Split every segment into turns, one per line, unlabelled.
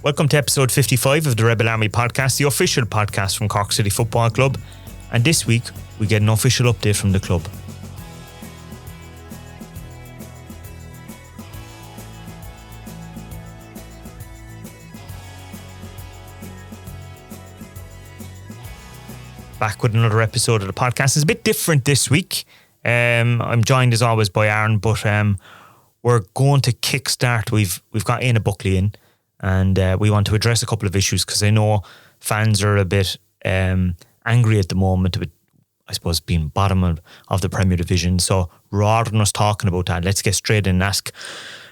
Welcome to episode 55 of the Rebel Army podcast, the official podcast from Cork City Football Club. And this week, we get an official update from the club. Back with another episode of the podcast. It's a bit different this week. I'm joined as always by Aaron, but we're going to kickstart. We've got Éanna Buckley in, and we want to address a couple of issues because I know fans are a bit angry at the moment, a bit, I suppose, being bottom of the Premier Division. So rather than us talking about that, let's get straight in and ask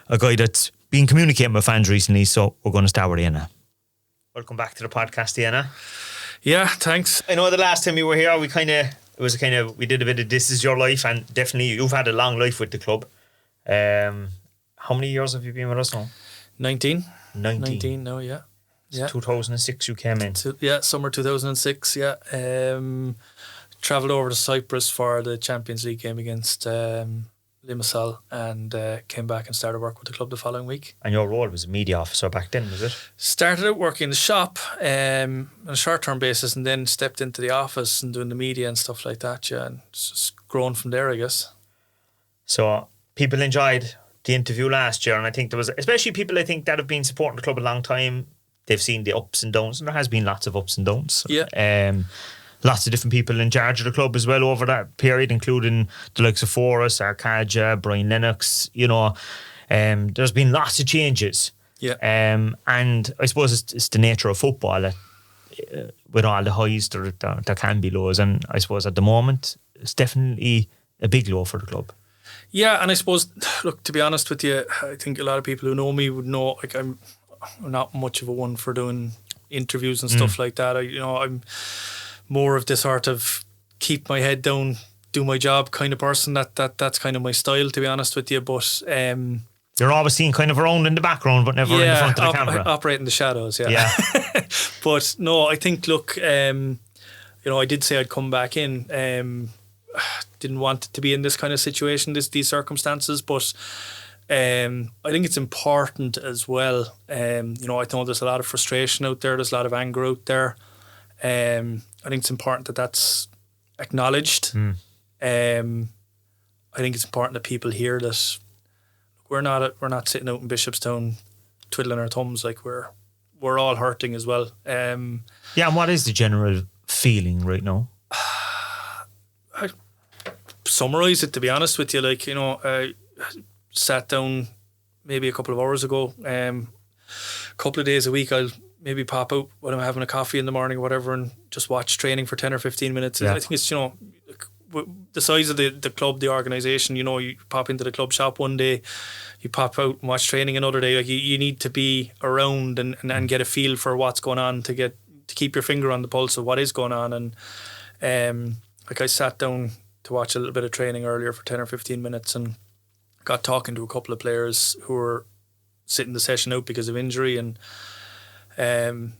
a guy that's been communicating with fans recently. So we're going to start with Éanna. Welcome back to the podcast, Éanna.
Yeah, thanks.
I know the last time you were here, we did a bit of This Is Your Life, and definitely you've had a long life with the club. How many years have you been with us now?
19 now, yeah.
2006 you came in.
Summer 2006, yeah. Travelled over to Cyprus for the Champions League game against Limassol, and came back and started work with the club the following week.
And your role was a media officer back then, was it?
Started out working in the shop on a short-term basis, and then stepped into the office and doing the media and stuff like that, yeah, and it's just grown from there, I guess.
So people enjoyed the interview last year, and I think there was, especially people I think that have been supporting the club a long time, they've seen the ups and downs, and there has been lots of ups and downs.
Yeah.
Lots of different people in charge of the club as well over that period, including the likes of Forrest, Arcadia, Brian Lennox. You know, there's been lots of changes.
Yeah.
And I suppose it's the nature of football that with all the highs, there can be lows. And I suppose at the moment, it's definitely a big low for the club.
Yeah, and I suppose, look, to be honest with you, I think a lot of people who know me would know, like, I'm not much of a one for doing interviews and stuff like that. I'm more of the sort of keep my head down, do my job kind of person. That's kind of my style, to be honest with you. But
you're always seen kind of around in the background, but never in the front of the camera.
Operate in the shadows, yeah. But no, I think, look, I did say I'd come back in. Didn't want to be in this kind of situation, these circumstances, but I think it's important as well. I know there's a lot of frustration out there. There's a lot of anger out there. I think it's important that that's acknowledged. I think it's important that people hear that we're not sitting out in Bishopstown twiddling our thumbs. Like, we're all hurting as well.
And what is the general feeling right now?
I summarise it, to be honest with you. I sat down maybe a couple of hours ago. A couple of days a week I'll maybe pop out when I'm having a coffee in the morning or whatever and just watch training for 10 or 15 minutes. Yeah. I think it's, the size of the club, the organisation, you pop into the club shop one day, you pop out and watch training another day. Like, you need to be around and get a feel for what's going on to keep your finger on the pulse of what is going on. And I sat down to watch a little bit of training earlier for 10 or 15 minutes and got talking to a couple of players who were sitting the session out because of injury. And one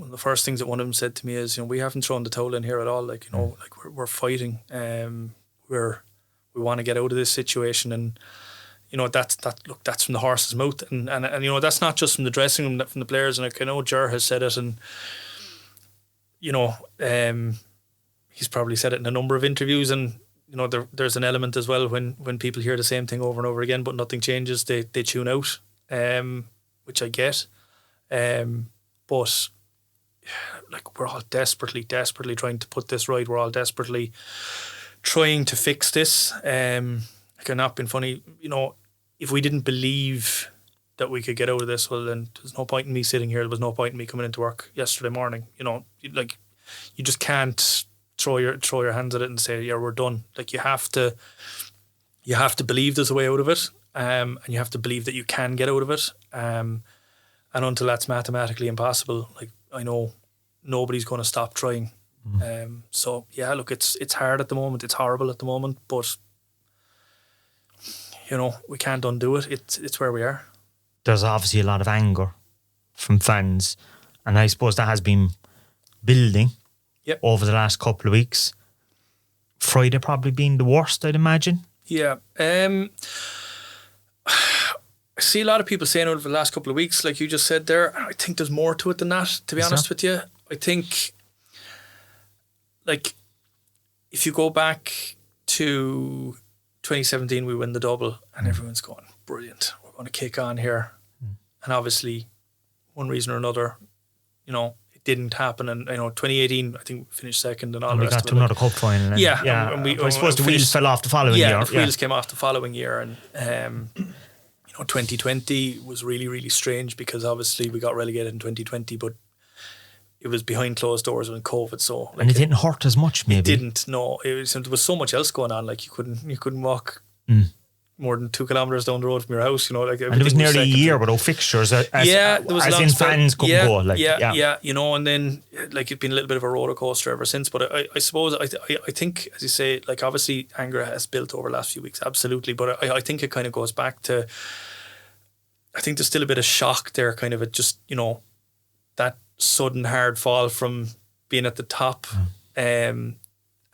of the first things that one of them said to me is, we haven't thrown the towel in here at all. Like, we're fighting. We want to get out of this situation, and that's from the horse's mouth, and that's not just from the dressing room, from the players. And I know Ger has said it, and he's probably said it in a number of interviews, and there's an element as well when people hear the same thing over and over again, but nothing changes. They tune out, which I get. But like, we're all desperately trying to put this right. We're all desperately trying to fix this. I'm not being funny. If we didn't believe that we could get out of this, well, then there's no point in me sitting here. There was no point in me coming into work yesterday morning. You just can't throw your hands at it and say, yeah, we're done. Like, you have to believe there's a way out of it, and you have to believe that you can get out of it. And until that's mathematically impossible, like, I know nobody's going to stop trying. So yeah, look, it's hard at the moment. It's horrible at the moment, but we can't undo it. It's where we are.
There's obviously a lot of anger from fans, and I suppose that has been building over the last couple of weeks. Friday probably being the worst, I'd imagine.
Yeah. I see a lot of people saying over the last couple of weeks, like you just said there, I think there's more to it than that, to be honest with you. I think, like, if you go back to 2017, we win the double and everyone's going, brilliant, we're going to kick on here. And obviously, one reason or another, you know, it didn't happen. And, you know, 2018, I think we finished second and all the rest of it.
We got to another cup final.
Yeah.
I suppose the wheels fell off the following year.
Yeah, the wheels came off the following year. And, you know, 2020 was really, really strange because obviously we got relegated in 2020, but it was behind closed doors with COVID. So, like,
and it didn't hurt as much, maybe.
It didn't, no. There was so much else going on. Like, you couldn't walk more than 2 kilometres down the road from your house, you know. Like,
and it was nearly a year without fixtures, there was as in fans couldn't go. Like,
you know, and then, like, it's been a little bit of a roller coaster ever since. But I suppose, I think, as you say, like, obviously anger has built over the last few weeks, absolutely. But I think it kind of goes back to, I think there's still a bit of shock there, kind of, it just, you know, that sudden hard fall from being at the top. And,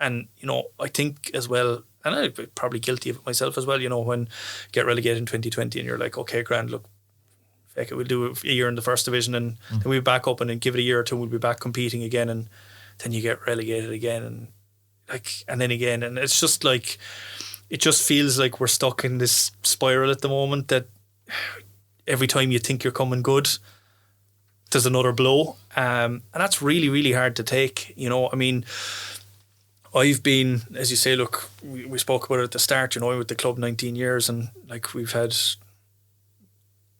you know, I think as well, and I'm probably guilty of it myself as well, you know, when you get relegated in 2020 and you're like, okay, grand, look, feck it, we'll do a year in the first division and then we'll be back up and then give it a year or two, we'll be back competing again, and then you get relegated again and then again, and it's just like, it just feels like we're stuck in this spiral at the moment that every time you think you're coming good, there's another blow, and that's really, really hard to take, you know. I mean, I've been, as you say, look, we spoke about it at the start, you know, with the club 19 years, and like, we've had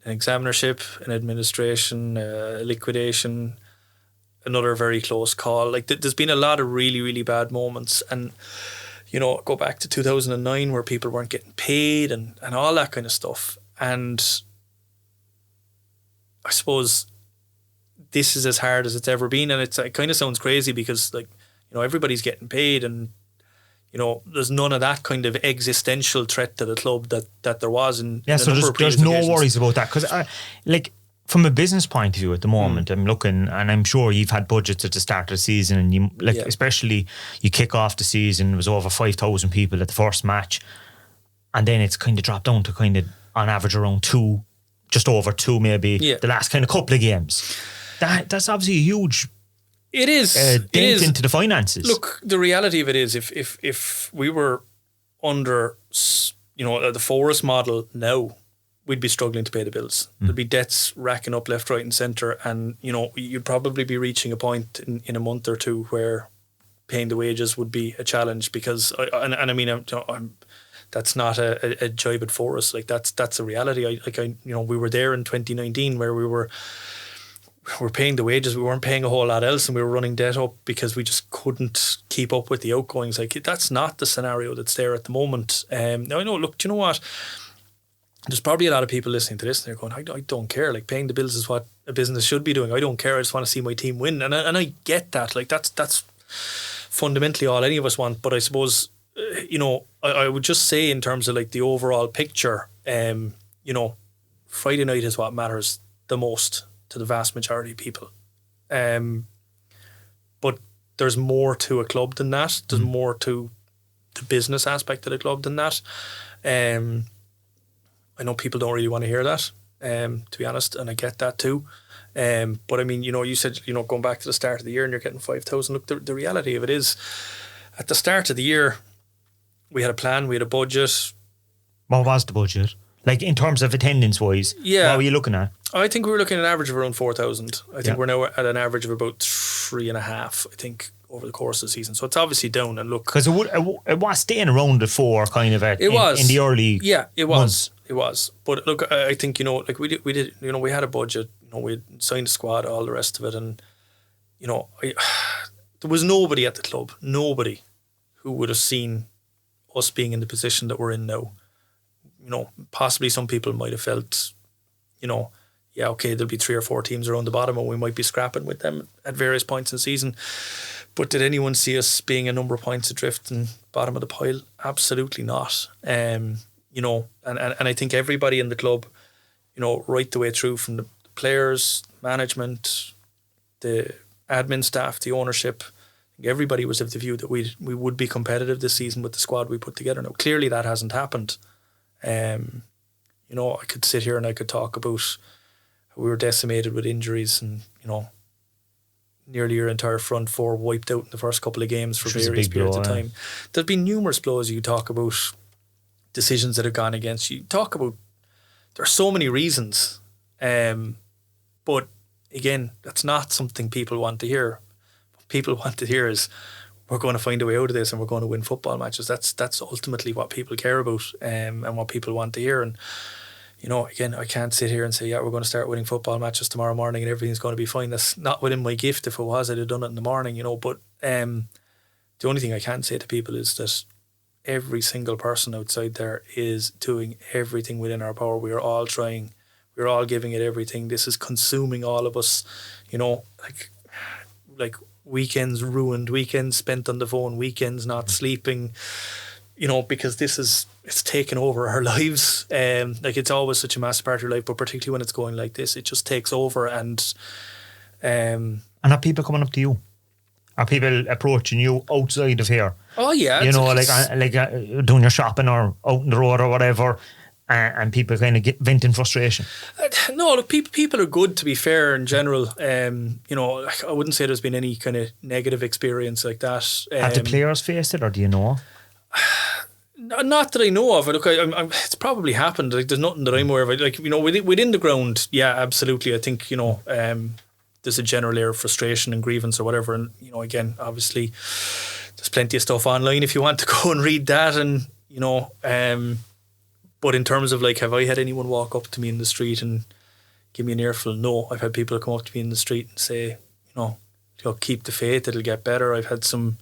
an examinership, an administration, liquidation, another very close call. Like, there's been a lot of really, really bad moments, and, you know, go back to 2009 where people weren't getting paid and all that kind of stuff. And I suppose this is as hard as it's ever been, and it kind of sounds crazy because, like, you know, everybody's getting paid and, you know, there's none of that kind of existential threat to the club that there was in
so there's no worries about that, because like, from a business point of view at the moment, I'm looking, and I'm sure you've had budgets at the start of the season, and you, like, especially you kick off the season, it was over 5,000 people at the first match, and then it's kind of dropped down to kind of on average around 2, just over 2 maybe, the last kind of couple of games. That's obviously a huge dent into the finances.
Look, the reality of it is, if we were under, you know, the Forest model now, we'd be struggling to pay the bills. There'd be debts racking up left, right and centre, and, you know, you'd probably be reaching a point in a month or two where paying the wages would be a challenge, because I mean, that's not a jibe at Forest. Like, that's a reality. You know, we were there in 2019 where we're paying the wages, we weren't paying a whole lot else, and we were running debt up because we just couldn't keep up with the outgoings. Like, that's not the scenario that's there at the moment. Now, I know, look, do you know what? There's probably a lot of people listening to this and they're going, I don't care. Like, paying the bills is what a business should be doing. I don't care. I just want to see my team win. And I get that. Like, that's fundamentally all any of us want. But I suppose, you know, I would just say, in terms of, like, the overall picture, you know, Friday night is what matters the most to the vast majority of people. But there's more to a club than that. There's more to the business aspect of the club than that. I know people don't really want to hear that, to be honest, and I get that too. But I mean, you know, you said, you know, going back to the start of the year and you're getting 5,000. Look, the reality of it is, at the start of the year, we had a plan, we had a budget.
What was the budget? Like, in terms of attendance wise, what were you looking at?
I think we were looking at an average of around 4,000. I think we're now at an average of about 3.5, I think, over the course of the season. So it's obviously down. And look,
because it was staying around the 4 kind of in the early months.
It was. But look, I think, you know, like, we did, you know, we had a budget, you know, we signed a squad, all the rest of it, and, you know, there was nobody at the club, nobody who would have seen us being in the position that we're in now. You know, possibly some people might have felt, you know, yeah, okay, there'll be 3 or 4 teams around the bottom and we might be scrapping with them at various points in the season. But did anyone see us being a number of points adrift and bottom of the pile? Absolutely not. You know, and I think everybody in the club, you know, right the way through, from the players, management, the admin staff, the ownership, everybody was of the view that we would be competitive this season with the squad we put together. Now, clearly that hasn't happened. You You know, I could sit here and I could talk about how we were decimated with injuries and, you know, nearly your entire front four wiped out in the first couple of games for various periods of time. There's been numerous blows. You talk about decisions that have gone against you. You talk about, there are so many reasons. But again, that's not something people want to hear. What people want to hear is, we're going to find a way out of this and we're going to win football matches. That's ultimately what people care about, and what people want to hear. And, you know, again, I can't sit here and say, yeah, we're going to start winning football matches tomorrow morning and everything's going to be fine. That's not within my gift. If it was, I'd have done it in the morning, you know. But the only thing I can say to people is that every single person outside there is doing everything within our power. We are all trying. We're all giving it everything. This is consuming all of us, you know, like weekends ruined, weekends spent on the phone, weekends not sleeping, you know, because it's taken over our lives. Like, it's always such a massive part of your life, but particularly when it's going like this, it just takes over. And
are people coming up to you? Are people approaching you outside of here?
Oh yeah,
you know, like doing your shopping or out on the road or whatever, and people kind of venting frustration?
No, look, people are good, to be fair, in general. You know, I wouldn't say there's been any kind of negative experience like that.
Have the players faced it, or do you know?
Not that I know of. Look, it's probably happened. Like, there's nothing that I'm aware of. Like, you know, within the ground, yeah, absolutely. I think, you know, there's a general air of frustration and grievance or whatever. And, you know, again, obviously, there's plenty of stuff online if you want to go and read that. And, you know, but in terms of, like, have I had anyone walk up to me in the street and give me an earful? No. I've had people come up to me in the street and say, you know, keep the faith, it'll get better. I've had some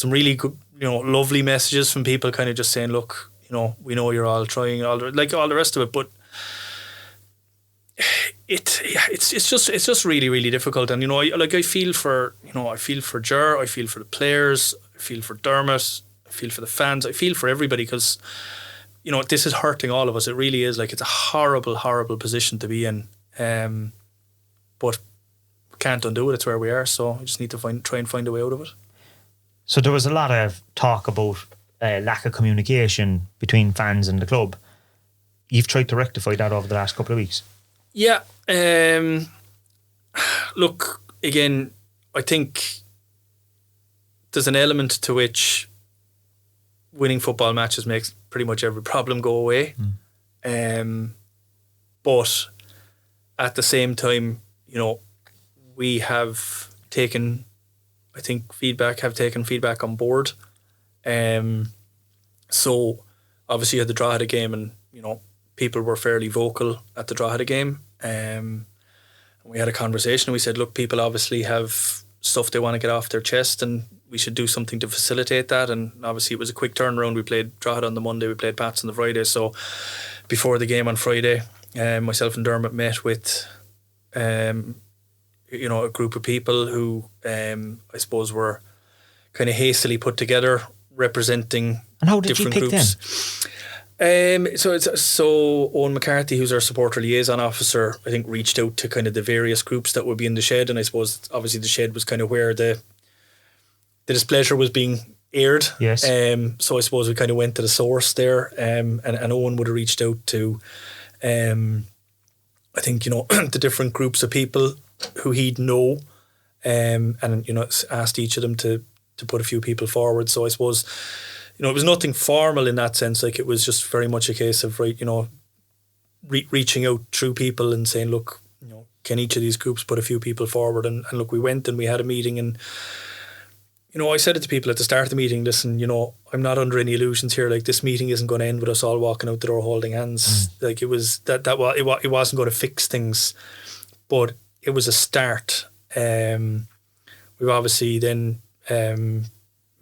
really good, you know, lovely messages from people kind of just saying, look, you know, we know you're all trying, all the rest of it, but it's just really, really difficult. And, you know, I feel for Ger, I feel for the players, I feel for Dermot, I feel for the fans, I feel for everybody, because, you know, this is hurting all of us. It really is. Like, it's a horrible, horrible position to be in. But we can't undo it. It's where we are. So we just need to try and find a way out of it.
So there was a lot of talk about lack of communication between fans and the club. You've tried to rectify that over the last couple of weeks.
Yeah. Look, again, I think there's an element to which winning football matches makes pretty much every problem go away. But at the same time, you know, we have taken feedback on board. So obviously you had the Drogheda game, and, you know, people were fairly vocal at the Drogheda game. We had a conversation and we said, look, people obviously have stuff they want to get off their chest and we should do something to facilitate that. And obviously it was a quick turnaround. We played Drogheda on the Monday, we played Pats on the Friday. So before the game on Friday, myself and Dermot met with you know, a group of people who I suppose were kind of hastily put together, representing
and how did
different
you pick
groups. So Owen McCarthy, who's our supporter liaison officer, I think reached out to kind of the various groups that would be in the shed, and I suppose obviously the shed was kind of where the displeasure was being aired.
Yes.
So I suppose we kind of went to the source there, and Owen would have reached out to, I think, you know, the different groups of people who he'd know, and, you know, asked each of them to put a few people forward. So I suppose, you know, it was nothing formal in that sense. Like, it was just very much a case of, right, you know, reaching out through people and saying, look, you know, can each of these groups put a few people forward? And look, we went and we had a meeting, and, you know, I said it to people at the start of the meeting, listen, you know, I'm not under any illusions here. Like, this meeting isn't going to end with us all walking out the door holding hands. Like, it was it wasn't going to fix things, but it was a start. We've obviously then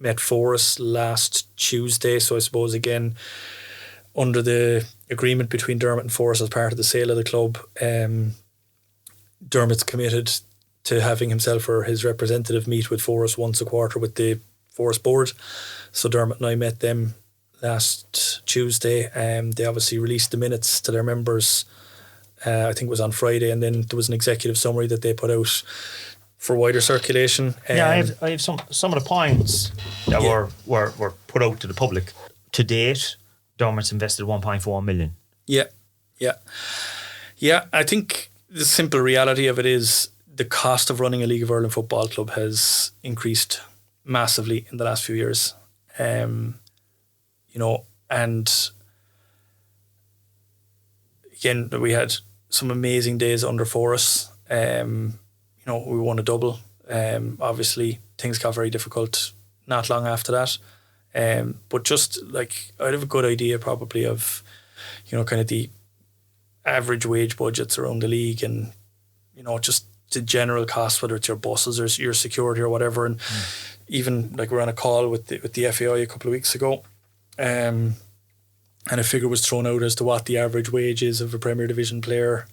met Forrest last Tuesday, so I suppose again under the agreement between Dermot and Forrest as part of the sale of the club, Dermot's committed to having himself or his representative meet with Forrest once a quarter with the Forrest board. So Dermot and I met them last Tuesday. They obviously released the minutes to their members, I think it was on Friday, and then there was an executive summary that they put out for wider circulation.
I have some of the points that were put out to the public. To date, Dermot's invested 1.4 million.
Yeah. Yeah, I think the simple reality of it is the cost of running a League of Ireland football club has increased massively in the last few years. And again, we had some amazing days under Forrest. We won a double. Obviously, things got very difficult not long after that. But just like, I'd have a good idea probably of, kind of the average wage budgets around the league and, just the general cost, whether it's your buses or your security or whatever. And even like we're on a call with the FAI a couple of weeks ago, and a figure was thrown out as to what the average wage is of a Premier Division player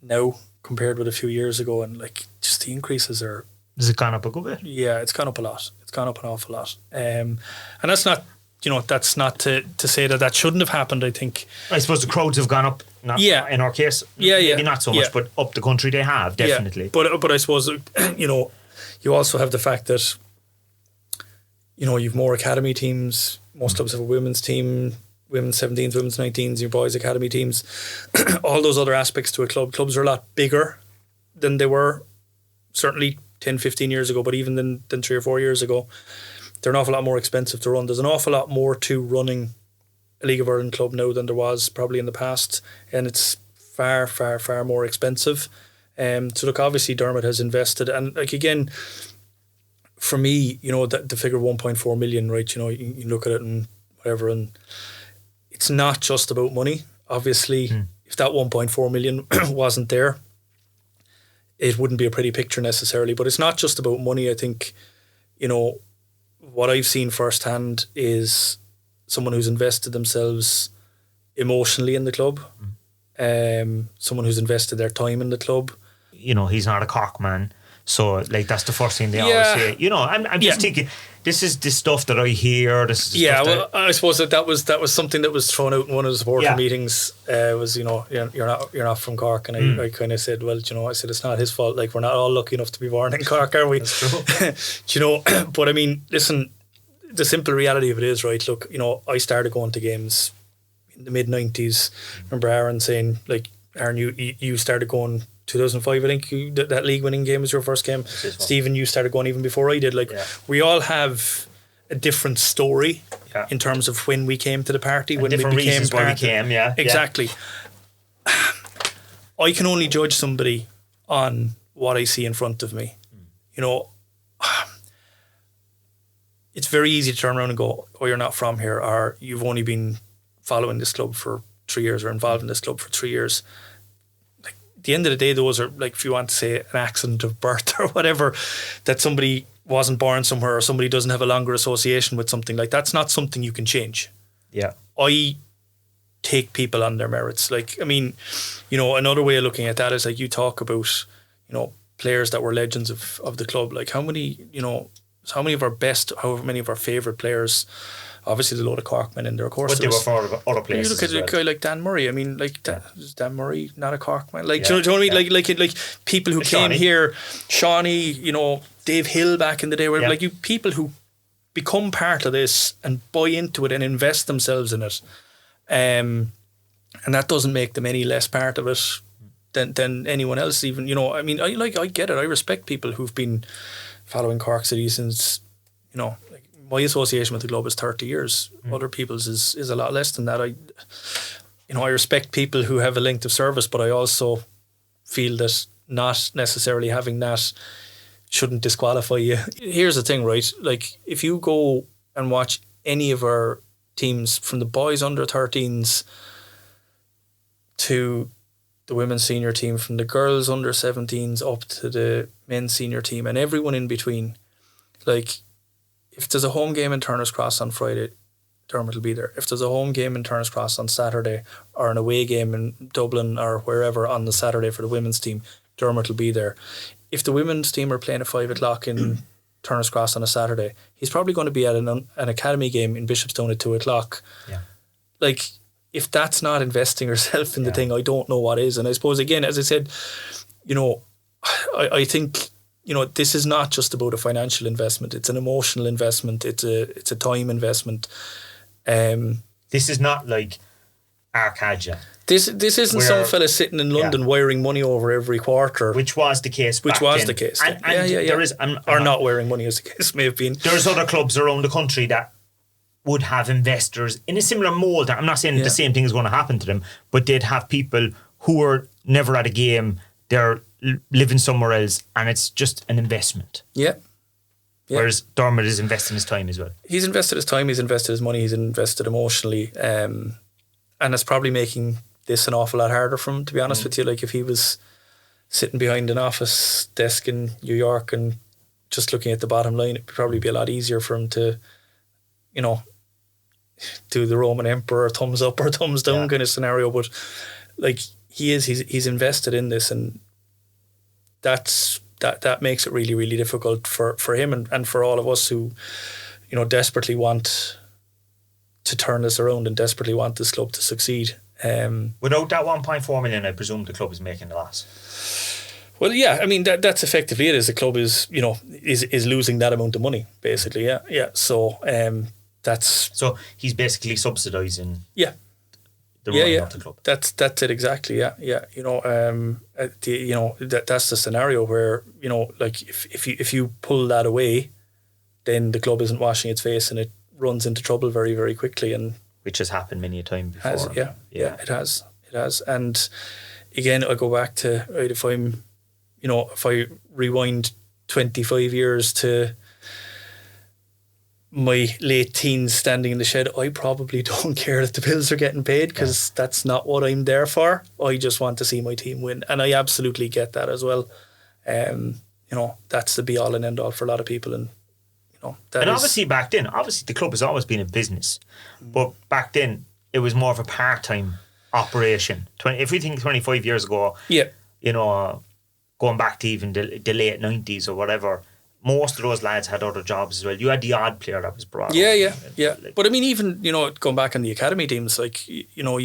now compared with a few years ago. And like, just the increases are...
Has it gone up a good bit?
Yeah, it's gone up a lot. It's gone up an awful lot. And that's not... that's not to say that shouldn't have happened, I think.
I suppose the crowds have gone up, in our case. Maybe not so much, but up the country they have, definitely.
Yeah. But I suppose, you also have the fact that, you've more academy teams. Most clubs have a women's team, women's 17s, women's 19s, your boys' academy teams. All those other aspects to a club. Clubs are a lot bigger than they were, certainly 10, 15 years ago, but even than 3 or 4 years ago. They're an awful lot more expensive to run. There's an awful lot more to running a League of Ireland club now than there was probably in the past, and it's far, far, far more expensive. So look, obviously Dermot has invested, and like again, for me, the figure 1.4 million, right? You look at it and whatever, and it's not just about money. Obviously, if that 1.4 million wasn't there, it wouldn't be a pretty picture necessarily. But it's not just about money. I think, what I've seen firsthand is someone who's invested themselves emotionally in the club, someone who's invested their time in the club.
He's not a Cork man, so like that's the first thing they always say. I'm just thinking, this is the stuff that I hear. This is
I suppose that was something that was thrown out in one of the supporter meetings. Was you're not from Cork, and I kind of said, well, I said it's not his fault. Like, we're not all lucky enough to be born in Cork, are we?
That's true.
But I mean, listen, the simple reality of it is, right? Look, I started going to games in the mid 90s. Remember Aaron saying, like, Aaron, you started going 2005, I think that league winning game was your first game. Stephen, you started going even before I did. Like, we all have a different story in terms of when we came to the party, and when we became part. Why we came, exactly. I can only judge somebody on what I see in front of me. It's very easy to turn around and go, oh, you're not from here, or you've only been following this club for 3 years or involved in this club for 3 years. Like, at the end of the day, those are, like, if you want to say an accident of birth or whatever, that somebody wasn't born somewhere or somebody doesn't have a longer association with something, like, that's not something you can change.
Yeah.
I take people on their merits. Like, I mean, another way of looking at that is, like, you talk about, players that were legends of the club. Like, how many of our best, however many of our favourite players, obviously the load of Corkmen in there, of course.
But they were for other places.
You look at a guy like Dan Murray. I mean, like, is Dan Murray not a Corkman? Like, do you know what I mean? Like people who came here, Shawnee, Dave Hill back in the day, where like people who become part of this and buy into it and invest themselves in it, and that doesn't make them any less part of it than anyone else. Even I mean, I get it. I respect people who've been following Cork City since, like, my association with the club is 30 years. Other people's is a lot less than that. I respect people who have a length of service, but I also feel that not necessarily having that shouldn't disqualify you. Here's the thing, right? Like, if you go and watch any of our teams, from the boys under 13s to the women's senior team, from the girls under 17s up to the men's senior team, and everyone in between, like, if there's a home game in Turner's Cross on Friday, Dermot will be there. If there's a home game in Turner's Cross on Saturday, or an away game in Dublin or wherever on the Saturday for the women's team, Dermot will be there. If the women's team are playing at 5 o'clock in Turner's Cross on a Saturday, he's probably going to be at an academy game in Bishopstown at 2 o'clock. Yeah. Like, if that's not investing yourself in the thing, I don't know what is. And I suppose, again, as I said, I think, this is not just about a financial investment. It's an emotional investment. It's a time investment.
This is not like Arcadia.
This isn't some fella sitting in London wiring money over every quarter.
Which was the case.
And there is, or not wiring money, as the case may have been.
There's other clubs around the country that would have investors in a similar mould. I'm not saying the same thing is going to happen to them, but they'd have people who are never at a game, they're living somewhere else, and it's just an investment.
Yeah.
Whereas Dermot is investing his time as well.
He's invested his time, he's invested his money, he's invested emotionally, and it's probably making this an awful lot harder for him, to be honest with you. Like, if he was sitting behind an office desk in New York and just looking at the bottom line, it'd probably be a lot easier for him to, you know, do the Roman Emperor thumbs up or thumbs down kind of scenario. But like, he's invested in this, and that makes it really, really difficult for him and for all of us who, you know, desperately want to turn this around and desperately want this club to succeed.
Without that 1.4 million, I presume the club is making a loss.
Well, yeah, I mean that's effectively it. Is the club is, you know, is losing that amount of money basically. Yeah. So that's
he's basically subsidising.
Yeah.
The running of the club.
That's it exactly. Yeah. You know, that's the scenario where, you know, like if you pull that away, then the club isn't washing its face and it runs into trouble very, very quickly, and
which has happened many a time before.
It has. And again, I go back to, right, if I rewind 25 years to my late teens standing in the shed, I probably don't care that the bills are getting paid, because that's not what I'm there for. I just want to see my team win, and I absolutely get that as well. You know, that's the be all and end all for a lot of people, and you know,
and obviously back then, the club has always been a business, but back then it was more of a part-time operation. If we think 25 years ago, you know, going back to even the late 90s or whatever, most of those lads had other jobs as well. You had the odd player that was brought
up. But I mean, even, you know, going back on the academy teams, like, you know,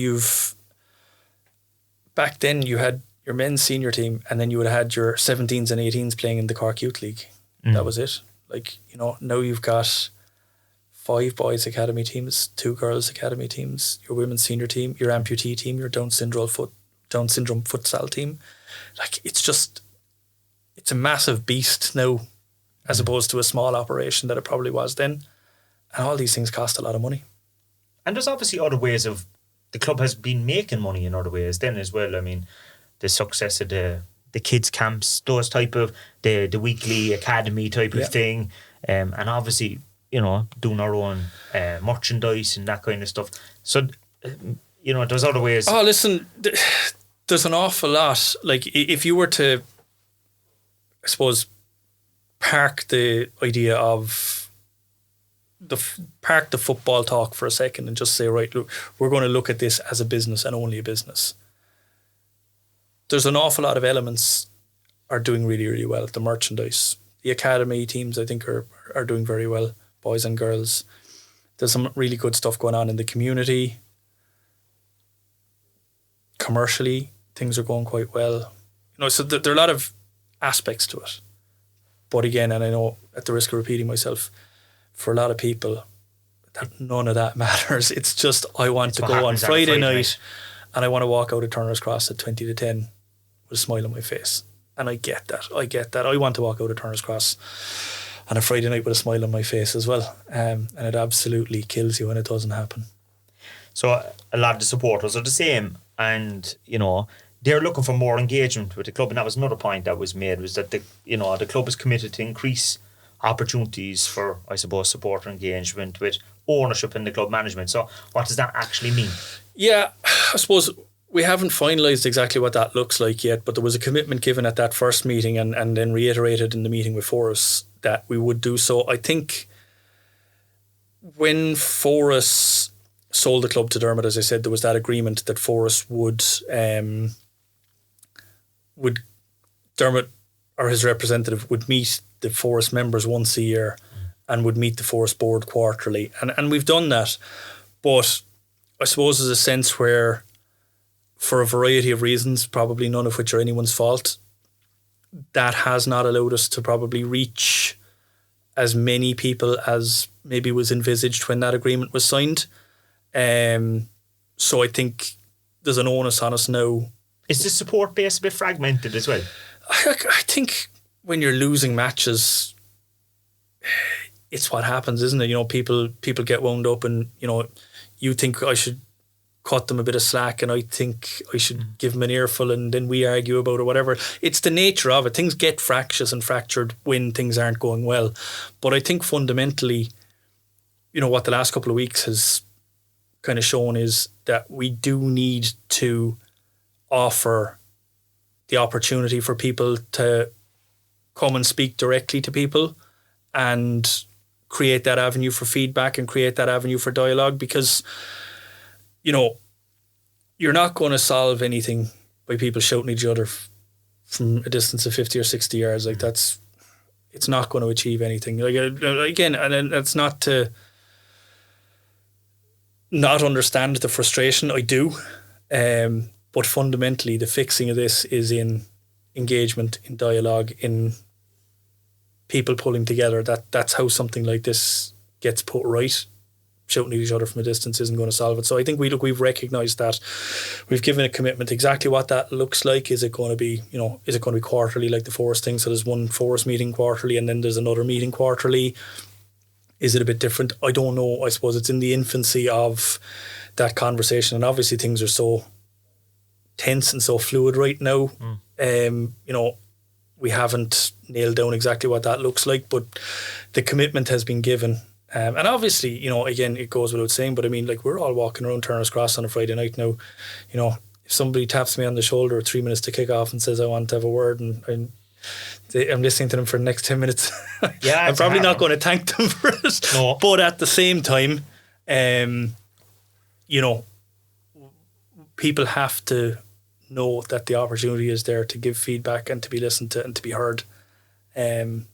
back then you had your men's senior team, and then you would have had your 17s and 18s playing in the Cork Youth League. That was it. Like, you know, now you've got 5 boys academy teams, 2 girls academy teams, your women's senior team, your amputee team, your Down syndrome futsal team. Like, it's a massive beast now, as opposed to a small operation that it probably was then. And all these things cost a lot of money.
And there's obviously other ways of, the club has been making money in other ways then as well. I mean, the success of the kids camps, those type of, the weekly academy type of thing, and obviously, you know, doing our own merchandise and that kind of stuff. So, you know, there's other ways.
Oh, listen, there's an awful lot. Like, if you were to, I suppose, park the idea of park the football talk for a second and just say, right, look, we're going to look at this as a business and only a business. There's an awful lot of elements are doing really, really well. The merchandise, the academy teams, I think are doing very well, boys and girls. There's some really good stuff going on in the community. Commercially, things are going quite well. You know, so there are a lot of aspects to it. But again, and I know at the risk of repeating myself, for a lot of people, that none of that matters. It's just, I want to go on Friday night and I want to walk out of Turner's Cross at 20 to 10 with a smile on my face. And I get that. I want to walk out of Turner's Cross on a Friday night with a smile on my face as well. And it absolutely kills you when it doesn't happen.
So a lot of the supporters are the same, and, you know, they're looking for more engagement with the club, and that was another point that was made, was that the club is committed to increase opportunities for, I suppose, supporter engagement with ownership in the club management. So what does that actually mean? Yeah,
I suppose we haven't finalised exactly what that looks like yet, but there was a commitment given at that first meeting and then reiterated in the meeting with Forres that we would do so. I think when Forres sold the club to Dermot, as I said, there was that agreement that Forres would Dermot or his representative would meet the Forres members once a year and would meet the Forres board quarterly. And we've done that. But I suppose there's a sense where, for a variety of reasons, probably none of which are anyone's fault, that has not allowed us to probably reach as many people as maybe was envisaged when that agreement was signed. So I think there's an onus on us now.
Is the support base a bit fragmented as well?
I think when you're losing matches, it's what happens, isn't it? You know, people get wound up, and you know, you think I should cut them a bit of slack, and I think I should give them an earful, and then we argue about it or whatever. It's the nature of it. Things get fractious and fractured when things aren't going well. But I think fundamentally, you know, what the last couple of weeks has kind of shown is that we do need to offer the opportunity for people to come and speak directly to people and create that avenue for feedback and create that avenue for dialogue, because you know, you're not going to solve anything by people shouting at each other from a distance of 50 or 60 yards. Like it's not going to achieve anything. Like again, and it's not to not understand the frustration. I do, but fundamentally, the fixing of this is in engagement, in dialogue, in people pulling together. That's how something like this gets put right. Shouting at each other from a distance isn't going to solve it. So I think we've recognised that. We've given a commitment. Exactly what that looks like. Is it going to be, you know, is it going to be quarterly like the Forest thing? So there's one Forest meeting quarterly and then there's another meeting quarterly. Is it a bit different? I don't know. I suppose it's in the infancy of that conversation, and obviously things are so tense and so fluid right now. You know, we haven't nailed down exactly what that looks like, but the commitment has been given. And obviously, you know, again, it goes without saying, but I mean, like, we're all walking around Turner's Cross on a Friday night now. You know, if somebody taps me on the shoulder at 3 minutes to kick off and says, I want to have a word, and I'm listening to them for the next 10 minutes, yeah, I'm probably not going to thank them for it. No. But at the same time, you know, people have to know that the opportunity is there to give feedback and to be listened to and to be heard. And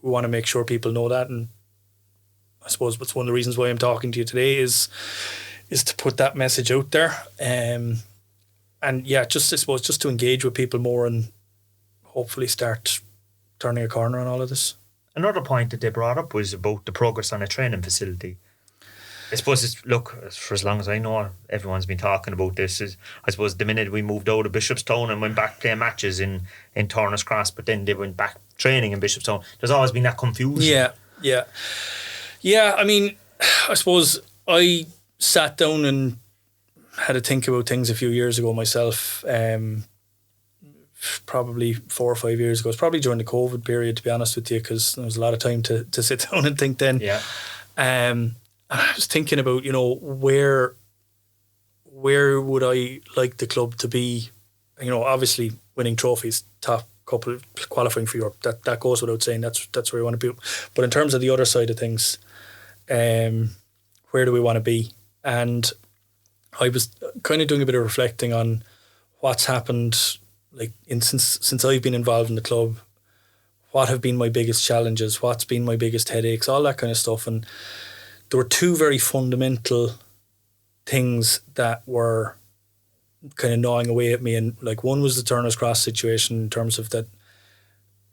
we want to make sure people know that, and I suppose that's one of the reasons why I'm talking to you today is to put that message out there, and yeah, just I suppose just to engage with people more and hopefully start turning a corner on all of this.
Another point that they brought up was about the progress on a training facility. I suppose for as long as I know, everyone's been talking about this. I suppose the minute we moved out of Bishopstown and went back playing matches in Turner's Cross, but then they went back training in Bishopstown, there's always been that confusion.
Yeah. I mean, I suppose I sat down and had to think about things a few years ago myself. Probably 4 or 5 years ago. It's probably during the COVID period, to be honest with you, because there was a lot of time to sit down and think then.
Yeah.
I was thinking about, you know, where would I like the club to be? You know, obviously winning trophies, top couple, qualifying for Europe, that goes without saying. That's where we want to be. But in terms of the other side of things, where do we want to be? And I was kind of doing a bit of reflecting on what's happened, like since I've been involved in the club. What have been my biggest challenges? What's been my biggest headaches? All that kind of stuff. And there were two very fundamental things that were kind of gnawing away at me. And like, one was the Turner's Cross situation, in terms of that.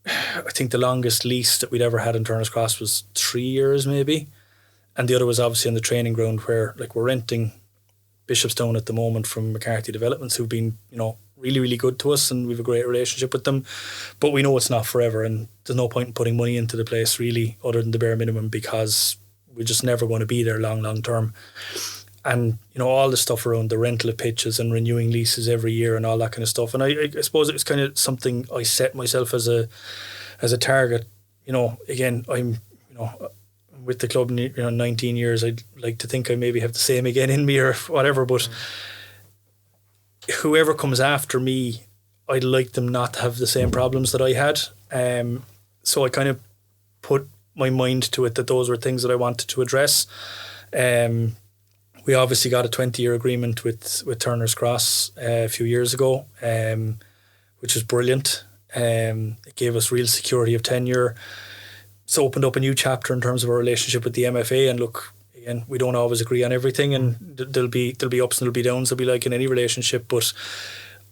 I think the longest lease that we'd ever had in Turner's Cross was 3 years maybe. And the other was obviously on the training ground, where like we're renting Bishopstown at the moment from McCarthy Developments, who've been, you know, really, really good to us, and we have a great relationship with them. But we know it's not forever, and there's no point in putting money into the place really, other than the bare minimum, because we're just never going to be there long term. And, you know, all the stuff around the rental of pitches and renewing leases every year and all that kind of stuff. And I suppose it was kind of something I set myself as a target. You know, again, I'm with the club, 19 years. I'd like to think I maybe have the same again in me or whatever, but whoever comes after me, I'd like them not to have the same problems that I had. So I kind of put my mind to it that those were things that I wanted to address. We obviously got a 20-year agreement with Turner's Cross a few years ago, which was brilliant. It gave us real security of tenure. It's opened up a new chapter in terms of our relationship with the MFA. And look, again, we don't always agree on everything, and there'll be ups and there'll be downs. There'll be like in any relationship, but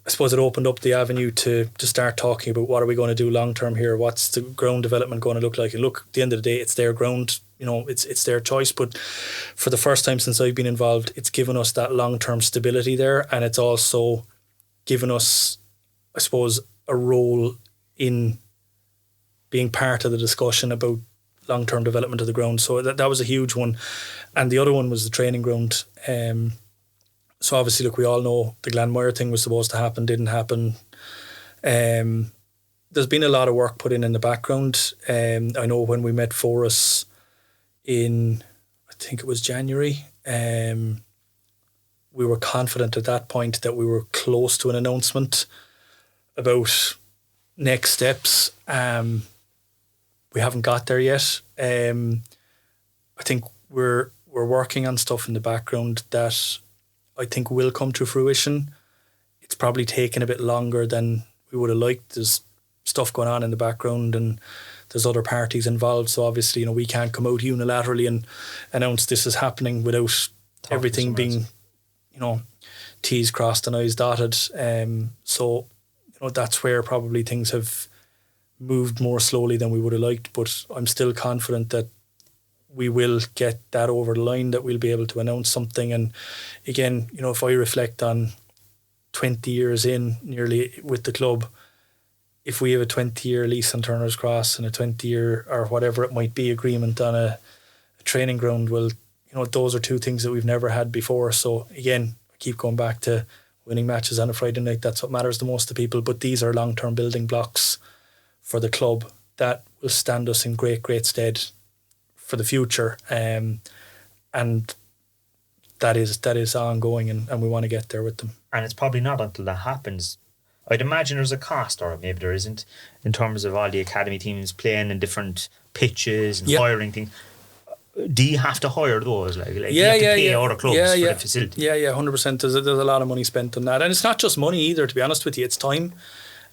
I suppose it opened up the avenue to start talking about what are we going to do long term here. What's the ground development going to look like? And look, at the end of the day, it's their ground. it's their choice. But for the first time since I've been involved, it's given us that long-term stability there, and it's also given us, I suppose, a role in being part of the discussion about long-term development of the ground. So that was a huge one. And the other one was the training ground. So obviously, look, we all know the Glanmire thing was supposed to happen, didn't happen. There's been a lot of work put in the background. I know when we met Forus in, I think it was January, we were confident at that point that we were close to an announcement about next steps. We haven't got there yet. I think we're working on stuff in the background that I think will come to fruition. It's probably taken a bit longer than we would have liked. There's stuff going on in the background and there's other parties involved. So obviously, we can't come out unilaterally and announce this is happening without everything being, T's crossed and I's dotted. So that's where probably things have moved more slowly than we would have liked. But I'm still confident that we will get that over the line, that we'll be able to announce something. And again, if I reflect on 20 years in nearly with the club, if we have a 20-year lease on Turner's Cross and a 20-year or whatever it might be agreement on a training ground, well, those are two things that we've never had before. So again, I keep going back to winning matches on a Friday night. That's what matters the most to people. But these are long-term building blocks for the club that will stand us in great, great stead for the future. And that is ongoing, and we want to get there with them.
And it's probably not until that happens. I'd imagine there's a cost, or maybe there isn't, in terms of all the academy teams playing in different pitches and hiring things. Do you have to hire those? Like you have to pay other clubs for the facility? Yeah, 100%. There's a lot of money spent on that. And it's not just money either, to be honest with you. It's time.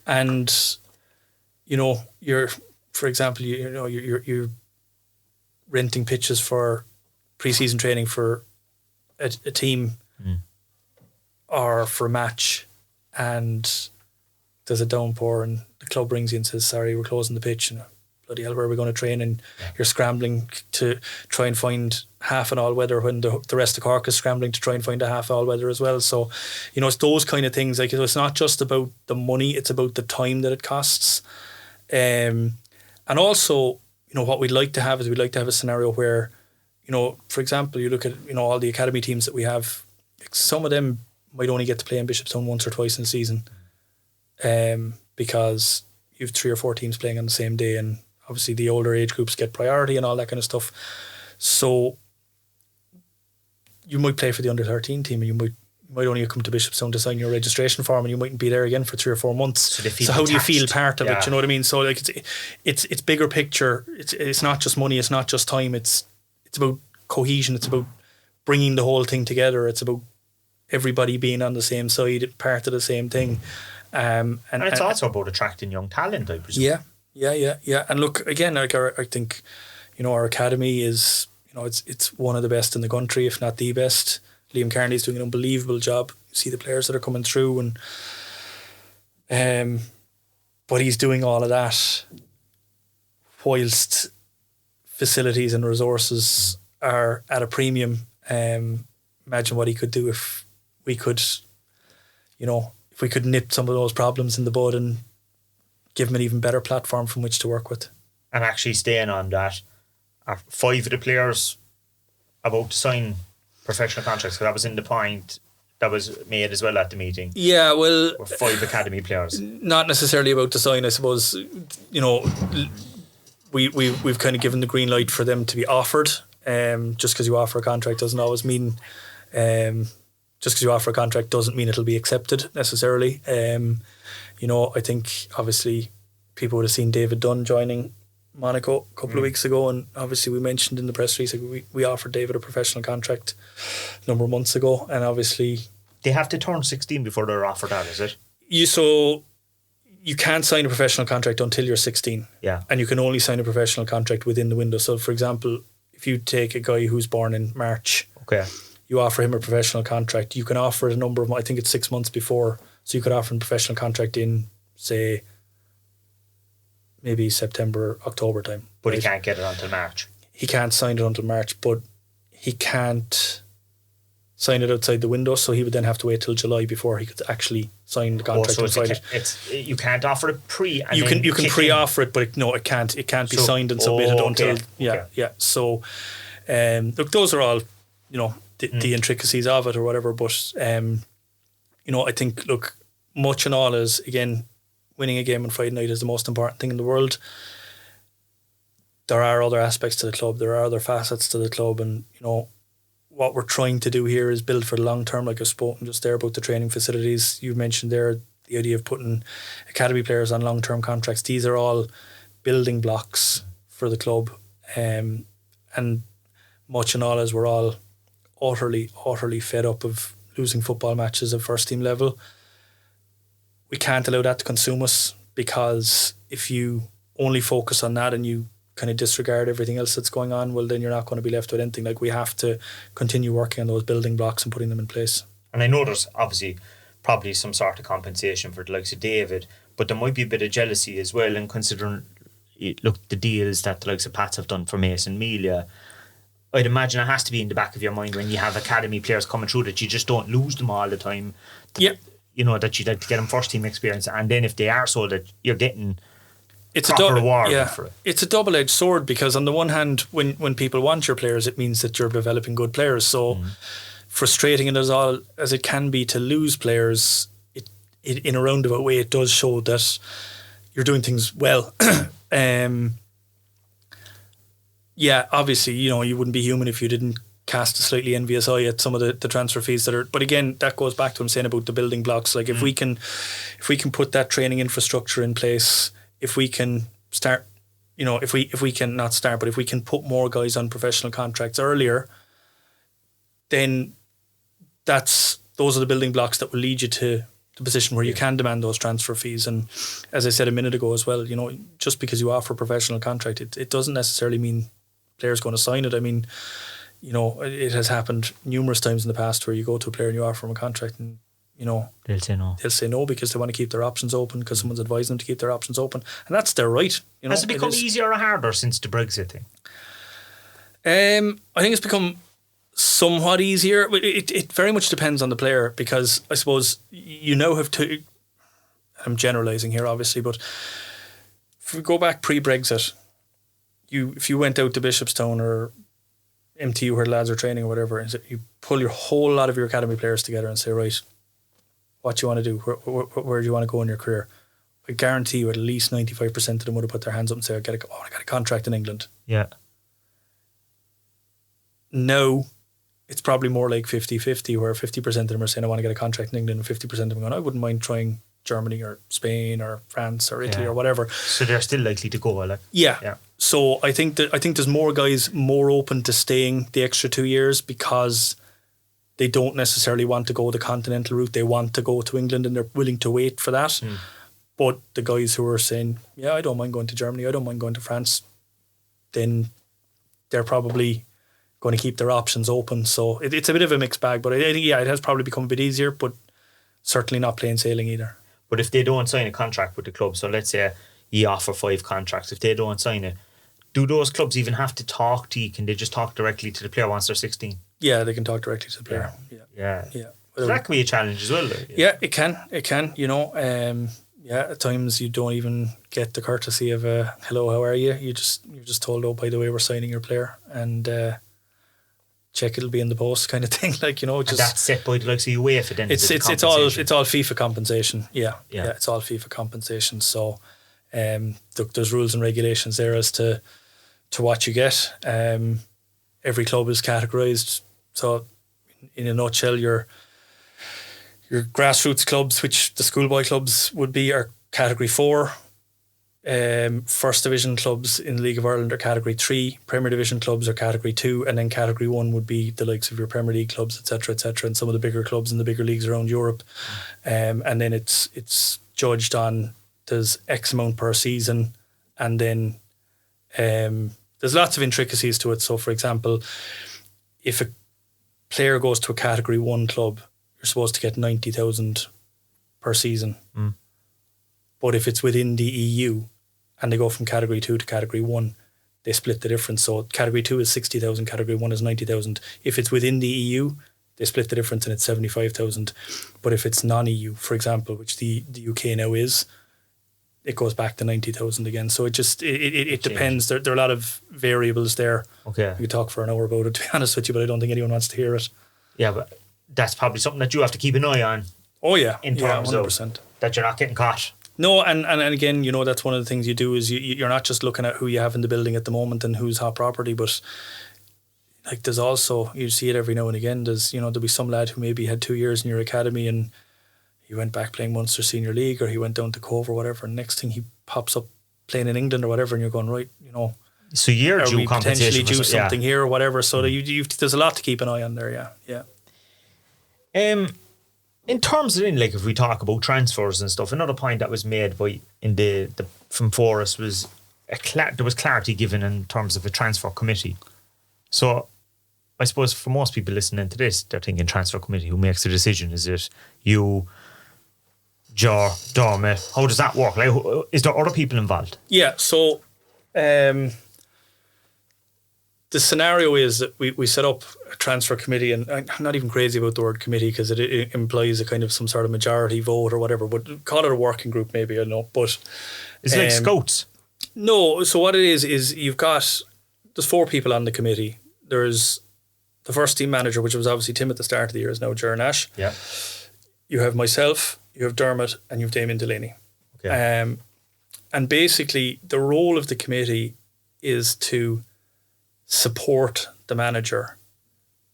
And, you're, for example, you're renting pitches for pre-season training for a team or for a match, and there's a downpour and the club brings you and says, sorry, we're closing the pitch, and bloody hell, where are we going to train? And you're scrambling to try and find half an all-weather when the rest of Cork is scrambling to try and find a half all-weather as well. So, it's those kind of things. Like, it's not just about the money, it's about the time that it costs. And also, what we'd like to have is we'd like to have a scenario where, for example, you look at, all the academy teams that we have, some of them might only get to play in Bishopstown once or twice in the season, because you have 3 or 4 teams playing on the same day, and obviously the older age groups get priority and all that kind of stuff. So you might play for the under 13 team, and you might only come to Bishopstown to sign your registration form, and you mightn't be there again for 3 or 4 months. So how do you feel part of it? You know what I mean? So like it's bigger picture. It's not just money. It's not just time. It's about cohesion. It's about bringing the whole thing together. It's about everybody being on the same side, part of the same thing. And it's also about attracting young talent, I presume. Yeah. And look, again, like I think, our academy is, it's one of the best in the country, if not the best. Liam Carney's doing an unbelievable job. You see the players that are coming through, and but he's doing all of that whilst facilities and resources are at a premium. Imagine what he could do if we could, if we could nip some of those problems in the bud and give him an even better platform from which to work with. And actually, staying on that, are 5 of the players about to sign professional contracts? Because that was in the point that was made as well at the meeting. Yeah, well, or 5 academy players. Not necessarily about to sign, I suppose. We've kind of given the green light for them to be offered. Just because you offer a contract doesn't always mean. Just because you offer a contract doesn't mean it'll be accepted necessarily. I think obviously people would have seen David Dunn joining Monaco a couple of weeks ago, and obviously we mentioned in the press release we offered David a professional contract a number of months ago, and obviously they have to turn 16 before they're offered that, is it? You can't sign a professional contract until you're 16. Yeah. And you can only sign a professional contract within the window. So for example, if you take a guy who's born in March, you offer him a professional contract, you can offer it a number of, I think it's 6 months before, so you could offer him a professional contract in, say, maybe September, October time. But he can't get it until March.
he can't sign it until March, but he can't sign it outside the window, so he would then have to wait till July before he could actually sign the contract and sign it.
You can't offer it pre. And
you can pre-offer it, but it can't be signed and submitted until So, look, those are all the intricacies of it or whatever. But I think much and all is, again, winning a game on Friday night is the most important thing in the world. There are other aspects to the club. There are other facets to the club, and what we're trying to do here is build for the long term. Like I've spoken just there about the training facilities. You mentioned there the idea of putting academy players on long term contracts. These are all building blocks for the club, and much and all as we're all utterly fed up of losing football matches at first team level. We can't allow that to consume us, because if you only focus on that and you kind of disregard everything else that's going on, well, then you're not going to be left with anything. Like, we have to continue working on those building blocks and putting them in place.
And I know there's obviously probably some sort of compensation for the likes of David, but there might be a bit of jealousy as well, and considering the deals that the likes of Pats have done for Mason Melia, I'd imagine it has to be in the back of your mind when you have academy players coming through, that you just don't lose them all the time. That you'd like to get them first team experience, and then if they are so, that you're getting proper reward for it.
It's a double-edged sword, because on the one hand, when people want your players, it means that you're developing good players. So frustrating it as it can be to lose players, it in a roundabout way, it does show that you're doing things well. Obviously, you wouldn't be human if you didn't cast a slightly envious eye at some of the transfer fees that are. But again, that goes back to what I'm saying about the building blocks. Like, if we can put that training infrastructure in place, if we can start, if we can not start, but if we can put more guys on professional contracts earlier, then those are the building blocks that will lead you to the position where you can demand those transfer fees. And as I said a minute ago as well, just because you offer a professional contract, it doesn't necessarily mean player's going to sign it. I mean, it has happened numerous times in the past where you go to a player and you offer him a contract, and
they'll say no.
They'll say no because they want to keep their options open, because someone's advising them to keep their options open, and that's their right.
Has it become easier or harder since the Brexit thing?
I think it's become somewhat easier. It very much depends on the player, because I suppose you now have to. I'm generalising here, obviously, but if we go back pre-Brexit, if you went out to Bishopstown or MTU where the lads are training or whatever, and you pull your whole lot of your academy players together and say, right, what do you want to do? Where do you want to go in your career? I guarantee you at least 95% of them would have put their hands up and say, I got a contract in England.
Yeah.
Now, it's probably more like 50-50, where 50% of them are saying, I want to get a contract in England, and 50% of them are going, I wouldn't mind trying Germany or Spain or France or Italy or whatever.
So they're still likely to go, like.
Yeah. So I think there's more guys more open to staying the extra 2 years, because they don't necessarily want to go the continental route. They want to go to England, and they're willing to wait for that. But the guys who are saying, I don't mind going to Germany, I don't mind going to France, then they're probably going to keep their options open. So it's a bit of a mixed bag, but I think, it has probably become a bit easier, but certainly not plain sailing either.
But if they don't sign a contract with the club, so let's say you offer 5 contracts, if they don't sign it, do those clubs even have to talk to you? Can they just talk directly to the player once they're 16?
Yeah, they can talk directly to the player. Yeah.
So that can be a challenge as well.
Yeah, it can. At times you don't even get the courtesy of a hello, how are you? You're just told, oh, by the way, we're signing your player, and check, it'll be in the post, kind of thing. Just,
and that's set by the likes of UEFA then.
It's all FIFA compensation. Yeah, it's all FIFA compensation. So there's rules and regulations there as to what you get. Every club is categorised. So in a nutshell, your grassroots clubs, which the schoolboy clubs would be, are category 4. First division clubs in the League of Ireland are category 3. Premier Division clubs are category 2, and then category 1 would be the likes of your Premier League clubs, etc., and some of the bigger clubs in the bigger leagues around Europe. And then it's judged on, there's X amount per season, and then there's lots of intricacies to it. So, for example, if a player goes to a category 1 club, you're supposed to get 90,000 per season. But if it's within the EU and they go from category 2 to category 1, they split the difference. So category 2 is 60,000, category 1 is 90,000. If it's within the EU, they split the difference and it's 75,000. But if it's non-EU, for example, which the UK now is, it goes back to 90,000 again. So it depends. There are a lot of variables there.
Okay.
We could talk for an hour about it, to be honest with you, but I don't think anyone wants to hear it.
Yeah, but that's probably something that you have to keep an eye on.
Oh yeah,
in terms
100%.
of that you're not getting caught.
No, and again, that's one of the things you do is you're not just looking at who you have in the building at the moment and who's hot property, but like there's also, you see it every now and again, there'll be some lad who maybe had 2 years in your academy and he went back playing Munster Senior League or he went down to Cove or whatever, and next thing he pops up playing in England or whatever, and you're going, right,
so you're due
potentially due something here or whatever. So there's a lot to keep an eye on there. Yeah.
In terms of if we talk about transfers and stuff, another point that was made from Forest was there was clarity given in terms of a transfer committee. So I suppose for most people listening to this, they're thinking transfer committee. Who makes the decision? Is it you, Jar, Dermot? How does that work? Like, is there other people involved?
Yeah. So the scenario is that we set up a transfer committee, and I'm not even crazy about the word committee because it implies a kind of some sort of majority vote or whatever, but call it a working group maybe, I don't know. But
is it like scouts?
No. So what it is there's 4 people on the committee. There's the first team manager, which was obviously Tim at the start of the year, is now Ger Nash.
Yeah.
You have myself, you have Dermot, and you have Damien Delaney.
Okay.
And basically the role of the committee is to support the manager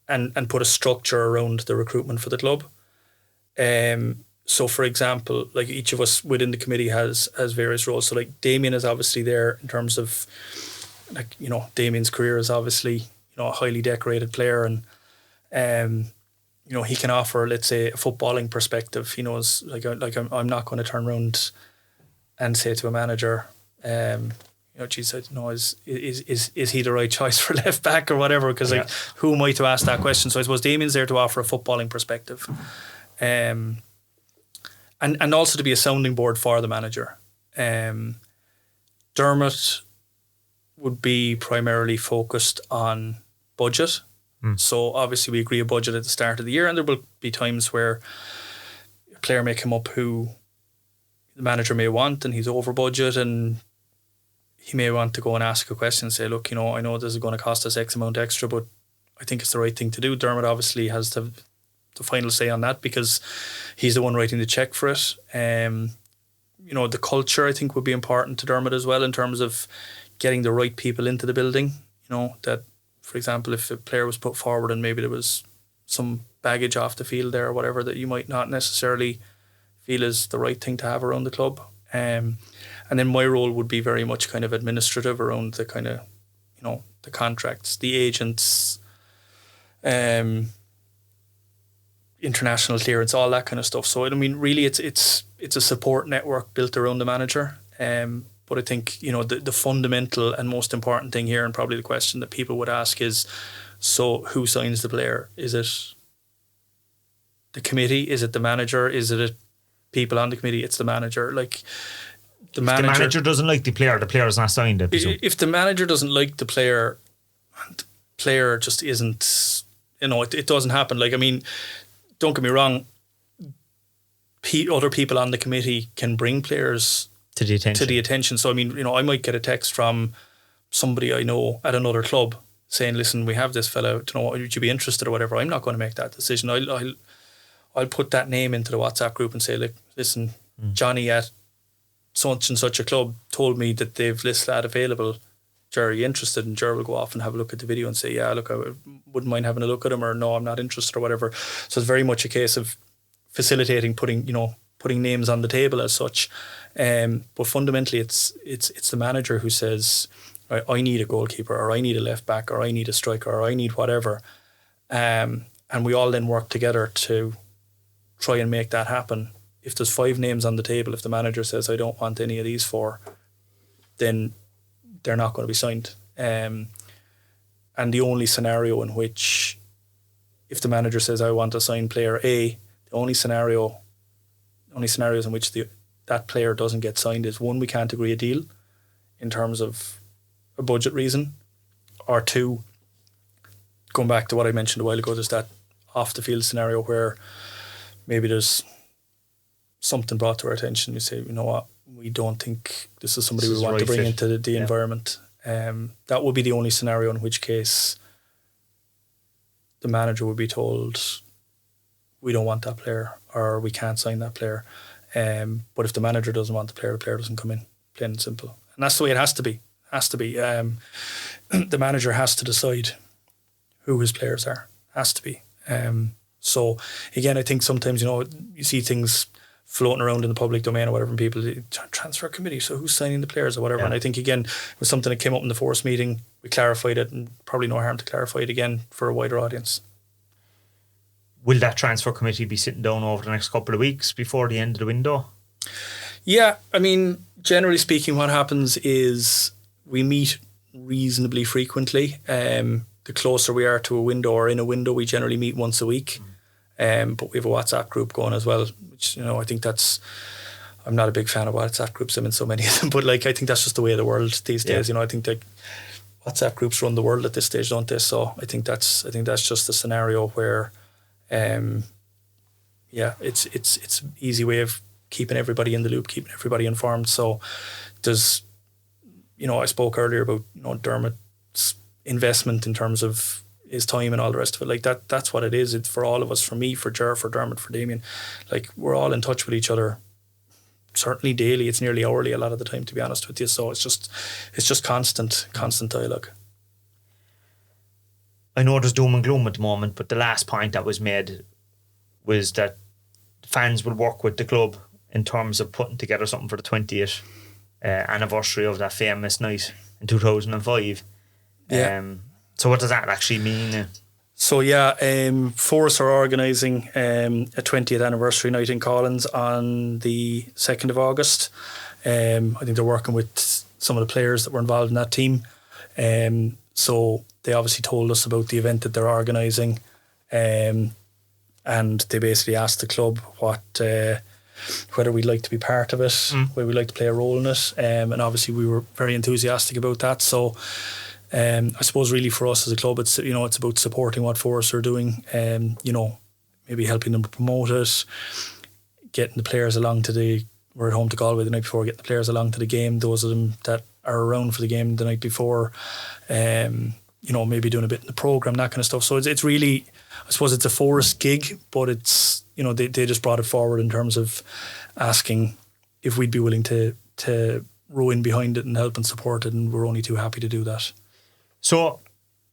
and put a structure around the recruitment for the club. So for example, like each of us within the committee has various roles. So like Damien is obviously there in terms of Damien's career is obviously a highly decorated player, and he can offer, let's say, a footballing perspective. He knows I'm not going to turn around and say to a manager, geez, I don't know, is he the right choice for left back or whatever? Because who am I to ask that question? So I suppose Damien's there to offer a footballing perspective, and also to be a sounding board for the manager. Dermot would be primarily focused on budget. So obviously we agree a budget at the start of the year, and there will be times where a player may come up who the manager may want and he's over budget, and he may want to go and ask a question and say, look, I know this is going to cost us X amount extra, but I think it's the right thing to do. Dermot obviously has the final say on that because he's the one writing the check for it. The culture, I think, would be important to Dermot as well in terms of getting the right people into the building. That, for example, if a player was put forward and maybe there was some baggage off the field there or whatever that you might not necessarily feel is the right thing to have around the club. And then my role would be very much kind of administrative around the kind of, the contracts, the agents, international clearance, all that kind of stuff. So, really it's a support network built around the manager. But I think, the fundamental and most important thing here, and probably the question that people would ask is, so who signs the player? Is it the committee? Is it the manager? Is it people on the committee? It's the manager. Like, the manager
doesn't like the player is not signed.
If the manager doesn't like the player just isn't, it doesn't happen. Like, don't get me wrong, other people on the committee can bring players
to the attention.
So, I might get a text from somebody I know at another club saying, listen, we have this fella, would you be interested or whatever? I'm not going to make that decision. I'll put that name into the WhatsApp group and say, look, listen, Johnny at such and such a club told me that they've this lad available. Jerry interested, and Jerry will go off and have a look at the video and say, yeah, look, I wouldn't mind having a look at him, or no, I'm not interested or whatever. So it's very much a case of facilitating, putting names on the table as such. But fundamentally it's the manager who says, I need a goalkeeper, or I need a left back, or I need a striker, or I need whatever. And we all then work together to try and make that happen. If there's 5 names on the table, if the manager says, I don't want any of these 4, then they're not going to be signed. And the only scenario in which, if the manager says, I want to sign player A, the only scenarios in which that player doesn't get signed is, one, we can't agree a deal in terms of a budget reason, or two, going back to what I mentioned a while ago, there's that off the field scenario where maybe there's something brought to our attention. You say, you know what, we don't think this is somebody we want to bring into the environment. That would be the only scenario in which case the manager would be told, we don't want that player, or we can't sign that player. But if the manager doesn't want the player doesn't come in, plain and simple. And that's the way it has to be. The manager has to decide who his players are. Has to be. So again, I think sometimes, you see things floating around in the public domain or whatever, and people, transfer committee, so who's signing the players or whatever. Yeah. And I think, again, it was something that came up in the Force meeting. We clarified it, and probably no harm to clarify it again for a wider audience.
Will that transfer committee be sitting down over the next couple of weeks before the end of the window?
Yeah, I mean, generally speaking, what happens is we meet reasonably frequently. The closer we are to a window, or in a window, we generally meet once a week. But we have a WhatsApp group going as well, which, I think I'm not a big fan of WhatsApp groups. I'm in so many of them, but I think that's just the way of the world these days. I think WhatsApp groups run the world at this stage, don't they? So I think that's just a scenario where, it's an easy way of keeping everybody in the loop, keeping everybody informed. So there's, I spoke earlier about, Dermot's investment in terms of his time and all the rest of it. That's what it is. It's for all of us, for me, for Ger, for Dermot, for Damien. We're all in touch with each other, certainly daily. It's nearly hourly a lot of the time, to be honest with you. So it's just constant dialogue.
I know there's doom and gloom at the moment, but the last point that was made was that fans will work with the club in terms of putting together something for the 20th anniversary of that famous night in 2005.
Yeah.
So what does that actually mean?
So Force are organising a 20th anniversary night in Collins on the 2nd of August. I think they're working with some of the players that were involved in that team. So they obviously told us about the event that they're organising, and they basically asked the club whether we'd like to be part of it, whether we'd like to play a role in it, and obviously we were very enthusiastic about that. So I suppose really for us as a club, it's about supporting what Forest are doing, maybe helping them promote it, getting the players along to we're at home to Galway the night before, getting the players along to the game, those of them that are around for the game the night before, maybe doing a bit in the programme, that kind of stuff. So it's really, I suppose it's a Forest gig, but it's, they just brought it forward in terms of asking if we'd be willing to row in behind it and help and support it, and we're only too happy to do that.
So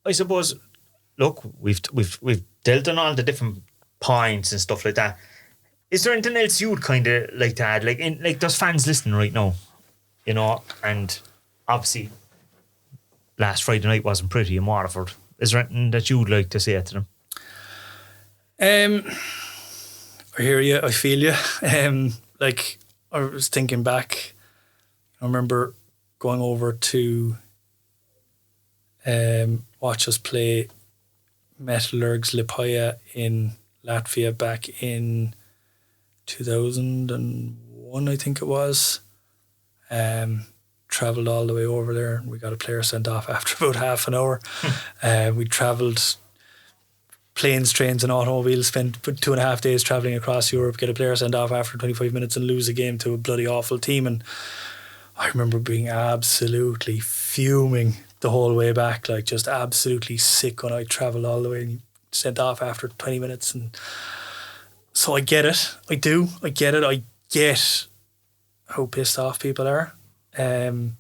I suppose, look, we've dealt on all the different points and stuff like that. Is there anything else you'd kind of like to add? Like there's fans listening right now, and obviously last Friday night wasn't pretty in Waterford. Is there anything that you'd like to say to them?
I hear you, I feel you. I was thinking back, I remember going over to watch us play Metalurgs Liepāja in Latvia back in 2001, I think it was. Travelled all the way over there, and we got a player sent off after about half an hour. We travelled planes, trains and automobiles, spent 2.5 days travelling across Europe, get a player sent off after 25 minutes and lose a game to a bloody awful team. And I remember being absolutely fuming the whole way back, just absolutely sick when I travelled all the way and sent off after 20 minutes. And so I get it. I do. I get it. I get how pissed off people are. And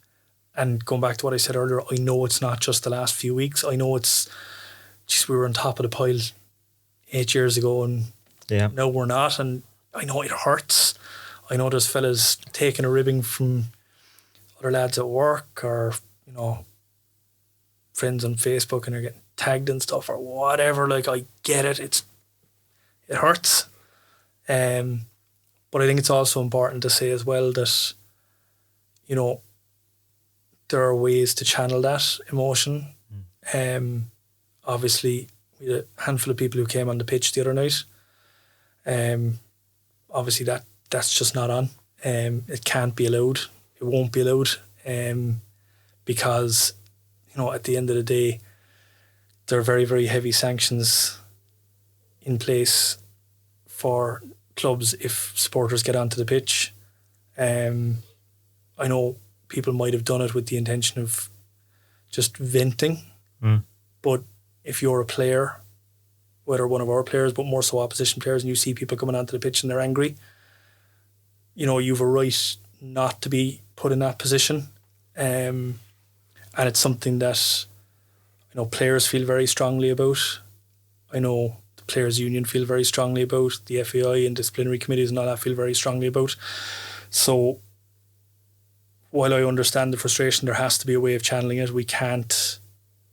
going back to what I said earlier, I know it's not just the last few weeks. I know it's just we were on top of the pile 8 years ago, and now we're not. And I know it hurts. I know there's fellas taking a ribbing from other lads at work, or friends on Facebook, and they're getting tagged and stuff or whatever. I get it. It hurts. But I think it's also important to say as well that, there are ways to channel that emotion. Obviously, we had a handful of people who came on the pitch the other night. Obviously, that's just not on. It can't be allowed. It won't be allowed, because at the end of the day, there are very, very heavy sanctions in place for clubs if supporters get onto the pitch. I know people might have done it with the intention of just venting, but if you're a player, whether one of our players, but more so opposition players, and you see people coming onto the pitch and they're angry, you've a right not to be put in that position. And it's something that players feel very strongly about. I know the Players Union feel very strongly about. The FAI and disciplinary committees and all that feel very strongly about. So while I understand the frustration, there has to be a way of channeling it.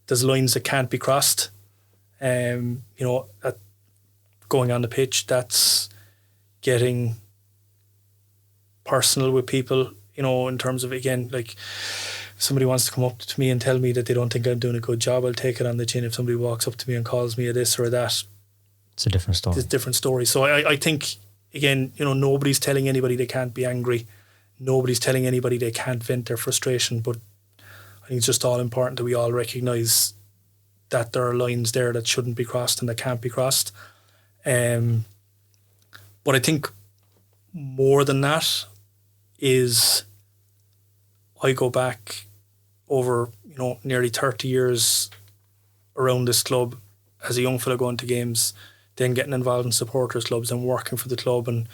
There's lines that can't be crossed. At going on the pitch, that's getting personal with people, in terms of, again, like, somebody wants to come up to me and tell me that they don't think I'm doing a good job, I'll take it on the chin. If somebody walks up to me and calls me a this or a that,
it's a different story.
It's a different story. So I think, again, nobody's telling anybody they can't be angry. Nobody's telling anybody they can't vent their frustration. But I think it's just all important that we all recognise that there are lines there that shouldn't be crossed and that can't be crossed. But I think more than that is, I go back over, nearly 30 years around this club as a young fella going to games, then getting involved in supporters clubs and working for the club. And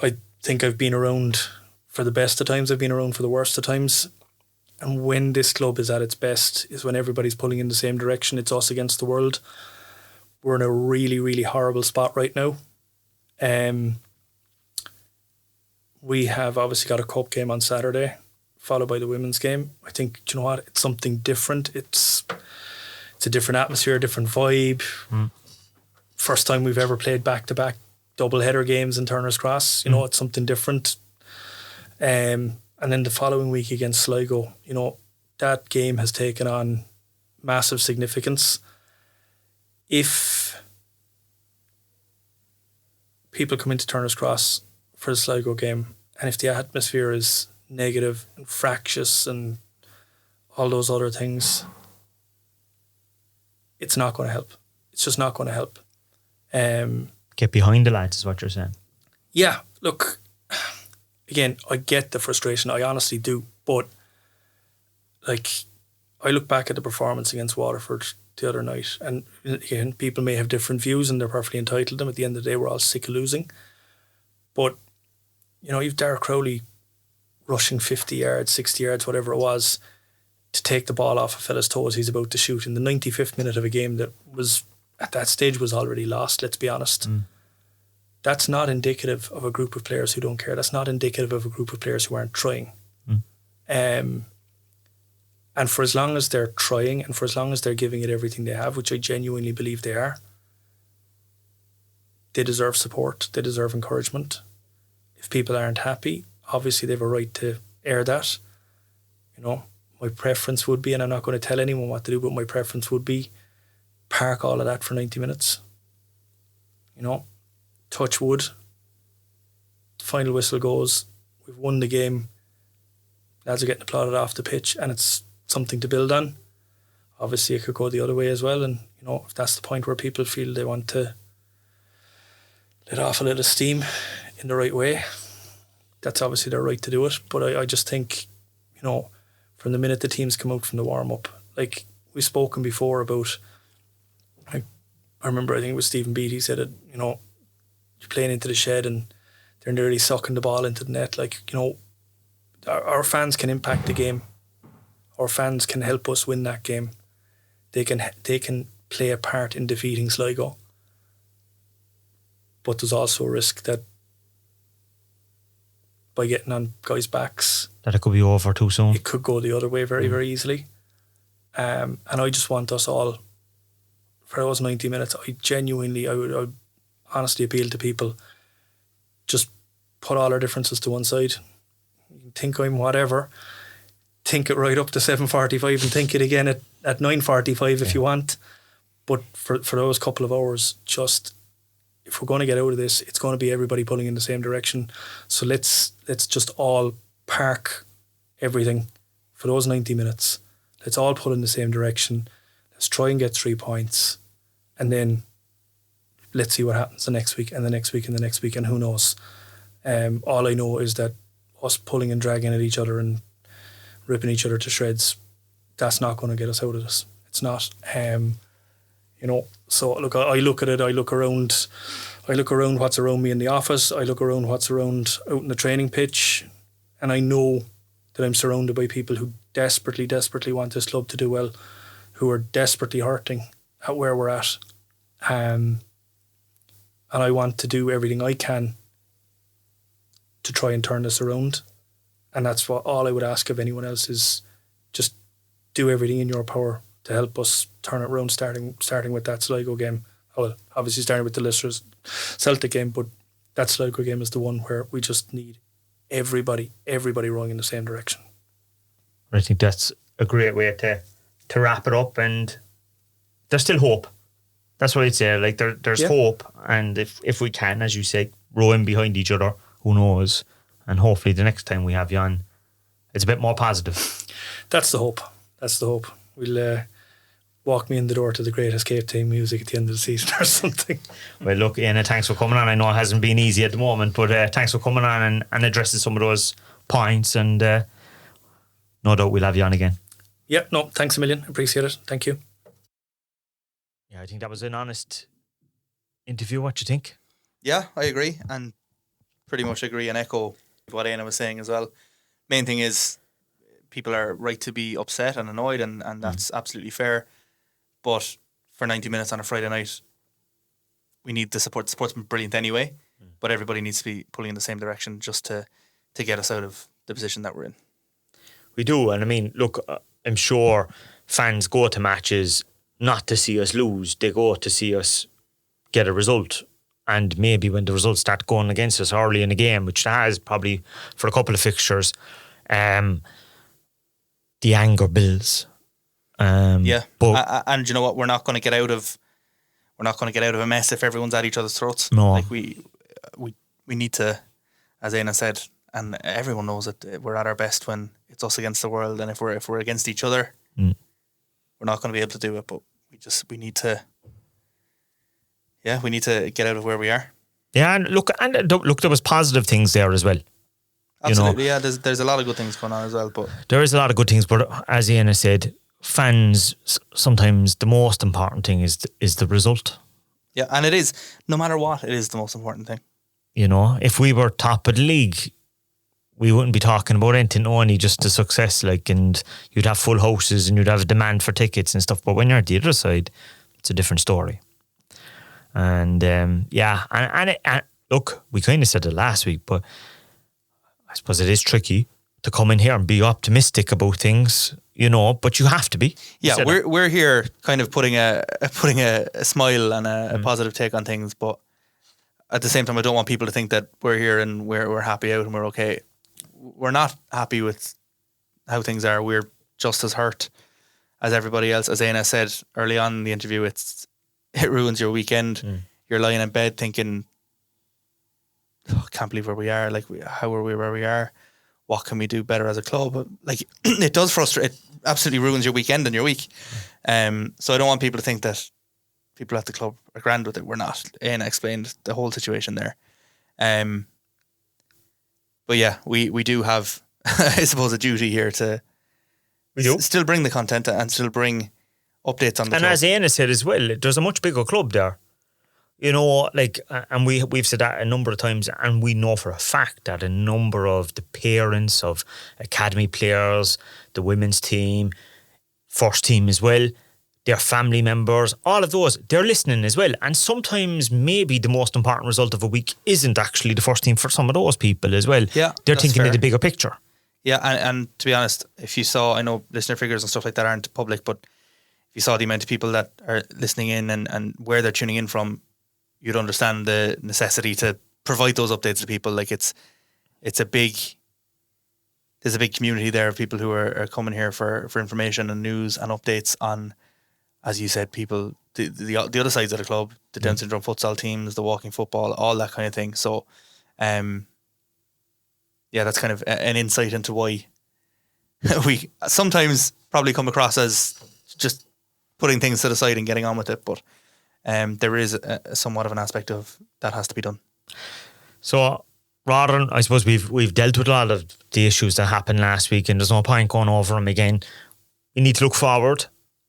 I think I've been around for the best of times, I've been around for the worst of times. And when this club is at its best is when everybody's pulling in the same direction. It's us against the world. We're in a really, really horrible spot right now. We have obviously got a cup game on Saturday, followed by the women's game. I think, do you know what? It's something different. It's a different atmosphere, a different vibe. First time we've ever played back-to-back double-header games in Turner's Cross. It's something different. And then the following week against Sligo, that game has taken on massive significance. If people come into Turner's Cross for the Sligo game, and if the atmosphere is negative and fractious and all those other things, it's not going to help. It's just not going to help.
Get behind the lads is what you're saying.
Yeah, look, again, I get the frustration. I honestly do. But, like, I look back at the performance against Waterford the other night, and again, people may have different views and they're perfectly entitled to them. At the end of the day, we're all sick of losing. But, you've Derek Crowley rushing 50 yards, 60 yards, whatever it was, to take the ball off a fella's toes he's about to shoot in the 95th minute of a game that was, at that stage, was already lost, let's be honest. That's not indicative of a group of players who don't care. That's not indicative of a group of players who aren't trying. And for as long as they're trying and for as long as they're giving it everything they have, which I genuinely believe they are, they deserve support. They deserve encouragement. If people aren't happy, obviously they have a right to air that. My preference would be, and I'm not going to tell anyone what to do, but my preference would be park all of that for 90 minutes. Touch wood. The final whistle goes. We've won the game. Lads are getting applauded off the pitch, and it's something to build on. Obviously, it could go the other way as well, and if that's the point where people feel they want to let off a little steam in the right way, that's obviously their right to do it. But I just think, from the minute the teams come out from the warm-up, like we've spoken before about, I remember, I think it was Stephen Beattie said it, you're playing into the shed and they're nearly sucking the ball into the net. Like, our fans can impact the game. Our fans can help us win that game. They can play a part in defeating Sligo. But there's also a risk that by getting on guys' backs,
that it could be over too soon.
It could go the other way very, very easily. And I just want us all, for those 90 minutes, I would honestly appeal to people, just put all our differences to one side. You can think I'm whatever, think it right up to 7:45 and think it again at 9:45 if you want. But for those couple of hours, just, if we're going to get out of this, it's going to be everybody pulling in the same direction. So let's just all park everything for those 90 minutes. Let's all pull in the same direction. Let's try and get 3 points. And then let's see what happens the next week and the next week and the next week, and who knows. All I know is that us pulling and dragging at each other and ripping each other to shreds, that's not going to get us out of this. It's not. So look, I look at it, I look around what's around me in the office, I look around what's around out in the training pitch, and I know that I'm surrounded by people who desperately, desperately want this club to do well, who are desperately hurting at where we're at. And I want to do everything I can to try and turn this around. And that's what all I would ask of anyone else is just do everything in your power to help us turn it around, starting with that Sligo game. Well, obviously starting with the Lister's Celtic game, but that Sligo game is the one where we just need everybody rowing in the same direction.
I think that's a great way to wrap it up, and there's still hope. That's what I'd say. Like there's hope, and if we can, as you say, row in behind each other, who knows? And hopefully the next time we have you on, it's a bit more positive.
That's the hope. We'll walk me in the door to the Great Escape team music at the end of the season or something.
Well, look, Éanna, thanks for coming on. I know it hasn't been easy at the moment, but thanks for coming on and addressing some of those points, and no doubt we'll have you on again.
Yeah, no, thanks a million. Appreciate it. Thank you.
Yeah, I think that was an honest interview. What do you think?
Yeah, I agree, and pretty much agree and echo what Éanna was saying as well. Main thing is people are right to be upset and annoyed, and that's absolutely fair. But for 90 minutes on a Friday night, we need the support. The support's been brilliant anyway, but everybody needs to be pulling in the same direction just to get us out of the position that we're in.
We do, and I mean, look, I'm sure fans go to matches not to see us lose. They go to see us get a result. And maybe when the results start going against us early in the game, which has probably for a couple of fixtures, the anger builds.
But and you know what? We're not going to get out of a mess if everyone's at each other's throats.
No,
like we need to, as Éanna said, and everyone knows that we're at our best when it's us against the world, and if we're against each other, we're not going to be able to do it. But we need to. Yeah, we need to get out of where we are.
Yeah, and look, there was positive things there as well.
Absolutely, yeah. There's a lot of good things going on as well, but
there is a lot of good things. But as Éanna said, fans sometimes the most important thing is the result.
Yeah, and it is, no matter what, it is the most important thing.
If we were top of the league, we wouldn't be talking about anything, only just the success. And you'd have full houses and you'd have a demand for tickets and stuff. But when you're at the other side, it's a different story. And look, we kind of said it last week, but I suppose it is tricky to come in here and be optimistic about things, but you have to be.
Yeah, we're here kind of putting a smile and a positive take on things, but at the same time, I don't want people to think that we're here and we're happy out and we're okay. We're not happy with how things are. We're just as hurt as everybody else. As Éanna said early on in the interview, it ruins your weekend. You're lying in bed thinking, I can't believe where we are. Like, how are we where we are? What can we do better as a club? Like, it does frustrate. It absolutely ruins your weekend and your week. So I don't want people to think that people at the club are grand with it. We're not. Éanna explained the whole situation there. But yeah, we do have, I suppose, a duty here to still bring the content and still bring updates on the club.
And as Éanna said as well, there's a much bigger club there. And we've said that a number of times, and we know for a fact that a number of the parents of academy players, the women's team, first team as well, their family members, all of those, they're listening as well. And sometimes maybe the most important result of a week isn't actually the first team for some of those people as well.
Yeah,
they're thinking of the bigger picture.
Yeah, and to be honest, if you saw, I know listener figures and stuff like that aren't public, but if you saw the amount of people that are listening in and where they're tuning in from, you'd understand the necessity to provide those updates to people. Like there's a big community there of people who are coming here for information and news and updates on, as you said, people, the other sides of the club, the Down syndrome futsal teams, the walking football, all that kind of thing. So, that's kind of an insight into why we sometimes probably come across as just putting things to the side and getting on with it, but there is somewhat of an aspect of that has to be done.
So rather than, I suppose we've dealt with a lot of the issues that happened last week, and there's no point going over them again. We need to look forward,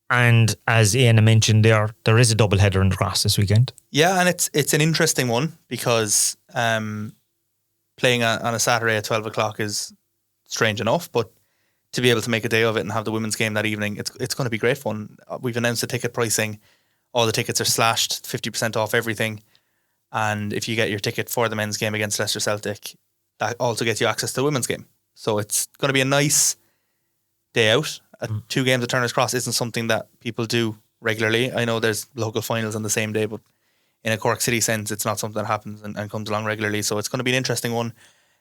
and as Éanna mentioned, there is a double header in the Cross this weekend.
Yeah, and it's an interesting one because playing on a Saturday at 12 o'clock is strange enough, but to be able to make a day of it and have the women's game that evening, it's going to be great fun. We've announced the ticket pricing. All the tickets are slashed, 50% off everything. And if you get your ticket for the men's game against Leicester Celtic, that also gets you access to the women's game. So it's going to be a nice day out. 2 games at Turner's Cross isn't something that people do regularly. I know there's local finals on the same day, but in a Cork City sense, it's not something that happens and comes along regularly. So it's going to be an interesting one.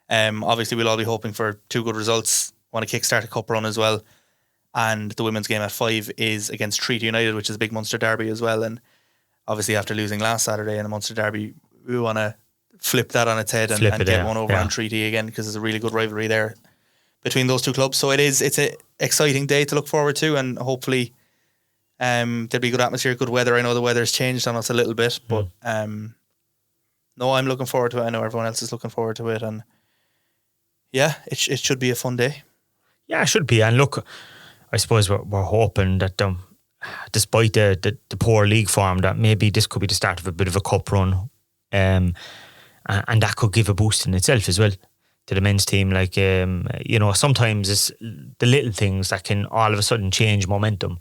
Obviously, we'll all be hoping for 2 good results. Want to kickstart a cup run as well. And the women's game at 5 is against Treaty United, which is a big Munster derby as well. And obviously, after losing last Saturday in a Munster derby, we want to flip that on its head and get one over on Treaty again, because there's a really good rivalry there between those 2 clubs. So it's an exciting day to look forward to, and hopefully there'll be good atmosphere, good weather. I know the weather's changed on us a little bit, but no, I'm looking forward to it. I know everyone else is looking forward to it, and yeah, it should be a fun day. Yeah,
it should be. And look, I suppose we're hoping that despite the poor league form, that maybe this could be the start of a bit of a cup run, and that could give a boost in itself as well to the men's team. Like, sometimes it's the little things that can all of a sudden change momentum,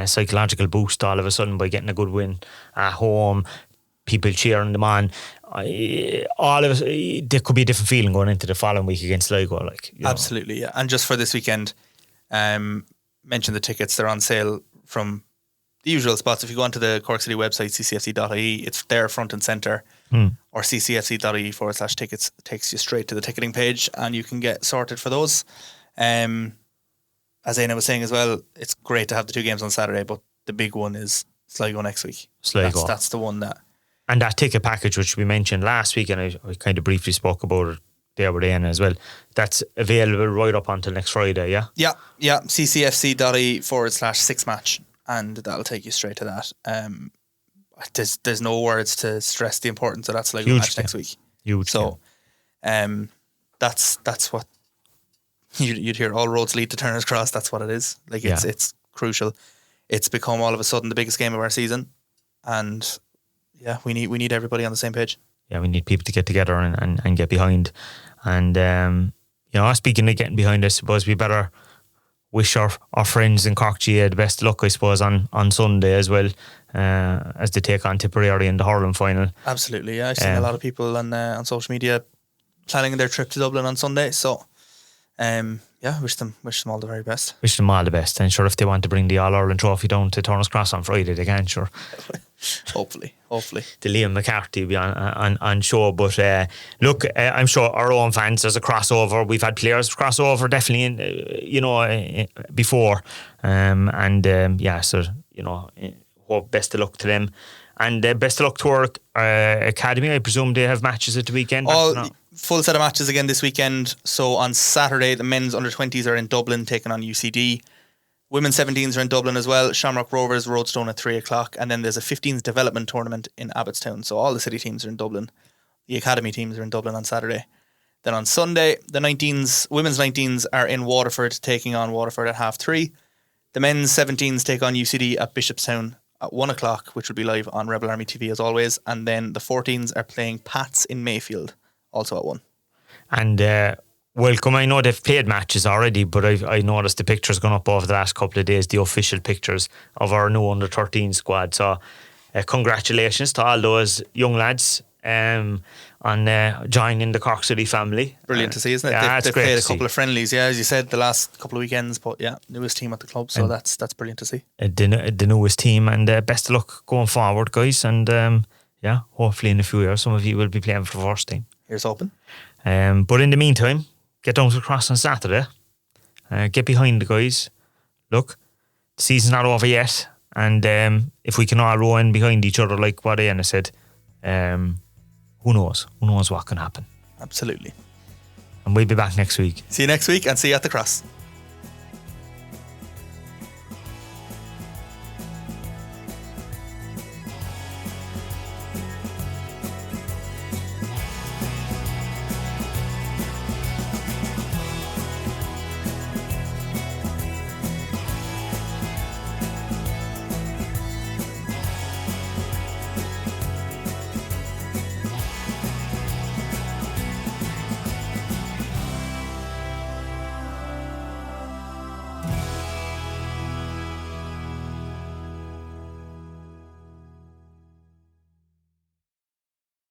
psychological boost all of a sudden by getting a good win at home, people cheering them on. All of us, there could be a different feeling going into the following week against Sligo.
Absolutely, yeah. And just for this weekend, mention the tickets. They're on sale from the usual spots. If you go onto the Cork City website, ccfc.ie, it's there front and centre, or ccfc.ie/tickets takes you straight to the ticketing page, and you can get sorted for those. As Éanna was saying as well, it's great to have the 2 games on Saturday, but the big one is Sligo next week.
Sligo.
That's the one that...
And that ticket package, which we mentioned last week, and I kind of briefly spoke about it there with Éanna as well, that's available right up until next Friday, yeah?
Yeah. ccfc.ie/6 match, and that'll take you straight to that. There's no words to stress the importance of that Sligo match next week.
Huge.
So that's what you'd hear. All roads lead to Turner's Cross. That's what it is. It's crucial. It's become all of a sudden the biggest game of our season, and yeah, we need everybody on the same page.
Yeah, we need people to get together and get behind. And speaking of getting behind, I suppose we better wish our friends in Cork GA the best of luck, I suppose, on Sunday as well, as they take on Tipperary in the hurling final.
Absolutely, yeah. I've seen a lot of people on social media planning their trip to Dublin on Sunday. So, wish them all the very best.
Wish them all the best. And sure, if they want to bring the All-Ireland trophy down to Turner's Cross on Friday, they can, sure.
Hopefully.
The Liam McCarthy will be on show. But look, I'm sure our own fans, there's a crossover. We've had players crossover definitely before. Hope best of luck to them. And best of luck to our academy. I presume they have matches at the weekend.
Full set of matches again this weekend. So on Saturday, the men's under-20s are in Dublin taking on UCD. Women's 17s are in Dublin as well. Shamrock Rovers, Roadstone at 3 o'clock. And then there's a 15s development tournament in Abbottstown. So all the city teams are in Dublin. The academy teams are in Dublin on Saturday. Then on Sunday, the women's 19s are in Waterford, taking on Waterford at 3:30. The men's 17s take on UCD at Bishopstown at 1 o'clock, which will be live on Rebel Army TV as always. And then the 14s are playing Pats in Mayfield, also at 1.
And welcome. I know they've played matches already, but I noticed the pictures gone up over the last couple of days, the official pictures of our new under-13 squad. So congratulations to all those young lads on joining the Cork City family.
Brilliant to see, isn't it?
Yeah,
they've played a couple of friendlies, as you said, the last couple of weekends, but yeah, newest team at the club, so that's brilliant to see.
The newest team, and best of luck going forward, guys, and hopefully in a few years some of you will be playing for the first team.
Here's hoping.
But in the meantime, get down to the Cross on Saturday, get behind the guys. Look, the season's not over yet, and if we can all row in behind each other like what Éanna said, who knows what can happen.
Absolutely.
And we'll be back next week.
See you next week, and see you at the Cross.